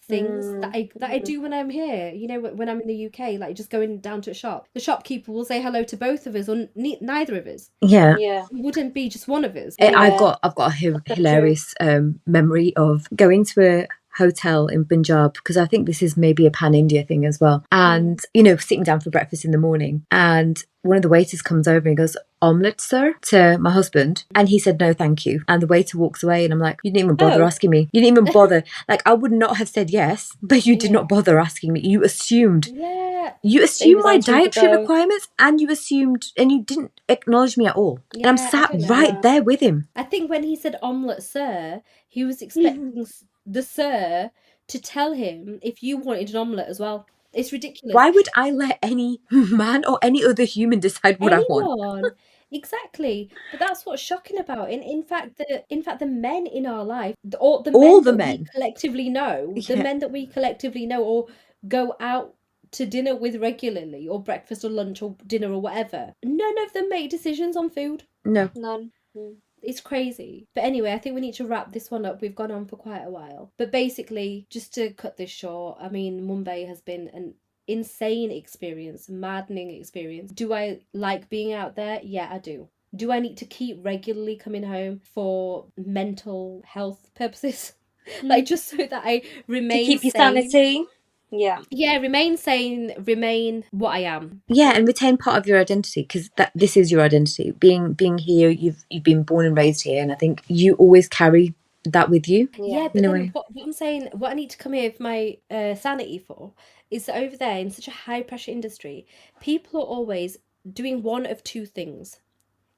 things that I do when I'm here? When I'm in the UK, like just going down to a shop, the shopkeeper will say hello to both of us or neither of us. Yeah. It wouldn't be just one of us. I've got a hilarious memory of going to a hotel in Punjab, because I think this is maybe a pan-India thing as well, and sitting down for breakfast in the morning, and one of the waiters comes over and goes, "Omelette, sir?" to my husband, and he said, "No, thank you." And the waiter walks away, and I'm like, "You didn't even bother asking me. You didn't even bother." Like, I would not have said yes, but you did not bother asking me. You assumed. Yeah. You assumed my dietary requirements, and you didn't acknowledge me at all. And I'm sat right there with him. I think when he said omelette, sir, he was expecting the sir to tell him if you wanted an omelette as well. It's ridiculous. Why would I let any man or any other human decide what I want? Exactly. But that's what's shocking about it. In fact, the men in our life, the men we collectively know, the men that we collectively know or go out to dinner with regularly, or breakfast or lunch or dinner or whatever, none of them make decisions on food. No. None. It's crazy. But anyway, I think we need to wrap this one up. We've gone on for quite a while. But basically, just to cut this short, I mean, Mumbai has been an insane experience, maddening experience. Do I like being out there? Yeah, I do. Do I need to keep regularly coming home for mental health purposes? Like, just so that I remain to keep your sane? sanity. Yeah, remain sane, remain what I am. Yeah, and retain part of your identity, because this is your identity. Being here, you've been born and raised here, and I think you always carry that with you. Yeah, but then what I'm saying, what I need to come here for my sanity for, is that over there in such a high pressure industry, people are always doing one of two things,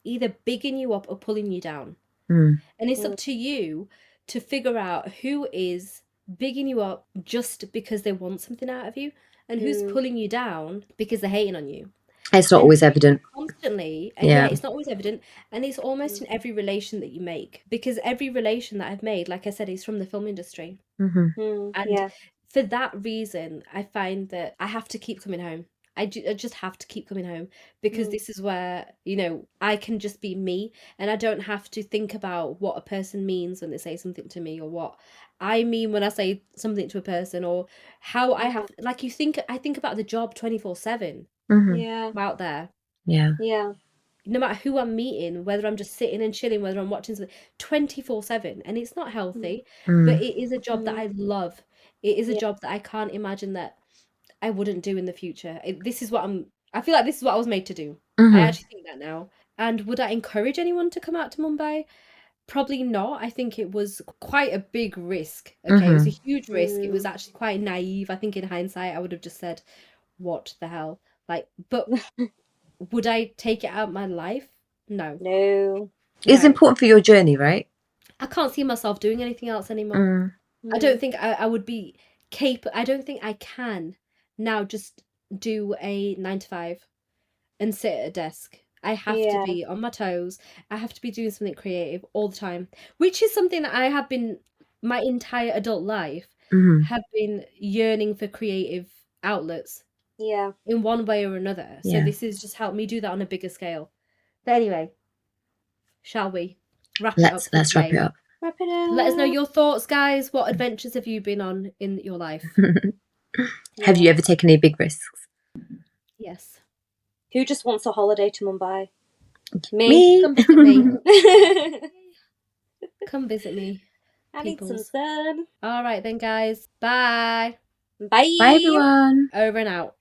either bigging you up or pulling you down. And it's up to you to figure out who is bigging you up just because they want something out of you, and who's pulling you down because they're hating on you. It's not always evident. Constantly. Yeah, it's not always evident. And it's almost in every relation that you make. Because every relation that I've made, like I said, is from the film industry. And for that reason, I find that I have to keep coming home. I just have to keep coming home, because this is where, I can just be me, and I don't have to think about what a person means when they say something to me, or what I mean when I say something to a person, or how I have, like, I think about the job 24/7. Yeah. Out there. Yeah. No matter who I'm meeting, whether I'm just sitting and chilling, whether I'm watching something, 24/7, and it's not healthy, but it is a job that I love. It is a job that I can't imagine that I wouldn't do in the future. I feel like this is what I was made to do. I actually think that now. And would I encourage anyone to come out to Mumbai? Probably not. I think it was quite a big risk. Okay, it was a huge risk. It was actually quite naive. I think in hindsight, I would have just said, what the hell? Like, but would I take it out of my life? No. It's important for your journey, right? I can't see myself doing anything else anymore. I don't think I would be capable. I don't think I can now just do a 9 to 5 and sit at a desk. I have to be on my toes. I have to be doing something creative all the time, which is something that I have been my entire adult life have been yearning for creative outlets. Yeah. In one way or another. So this has just helped me do that on a bigger scale. But anyway, shall we wrap it up? Let's wrap it up. Let us know your thoughts, guys. What adventures have you been on in your life? Have you ever taken any big risks? Yes. Who just wants a holiday to Mumbai? Me. Come visit me. Come visit me. I need some sun. All right then, guys. Bye. Bye. Bye, everyone. Over and out.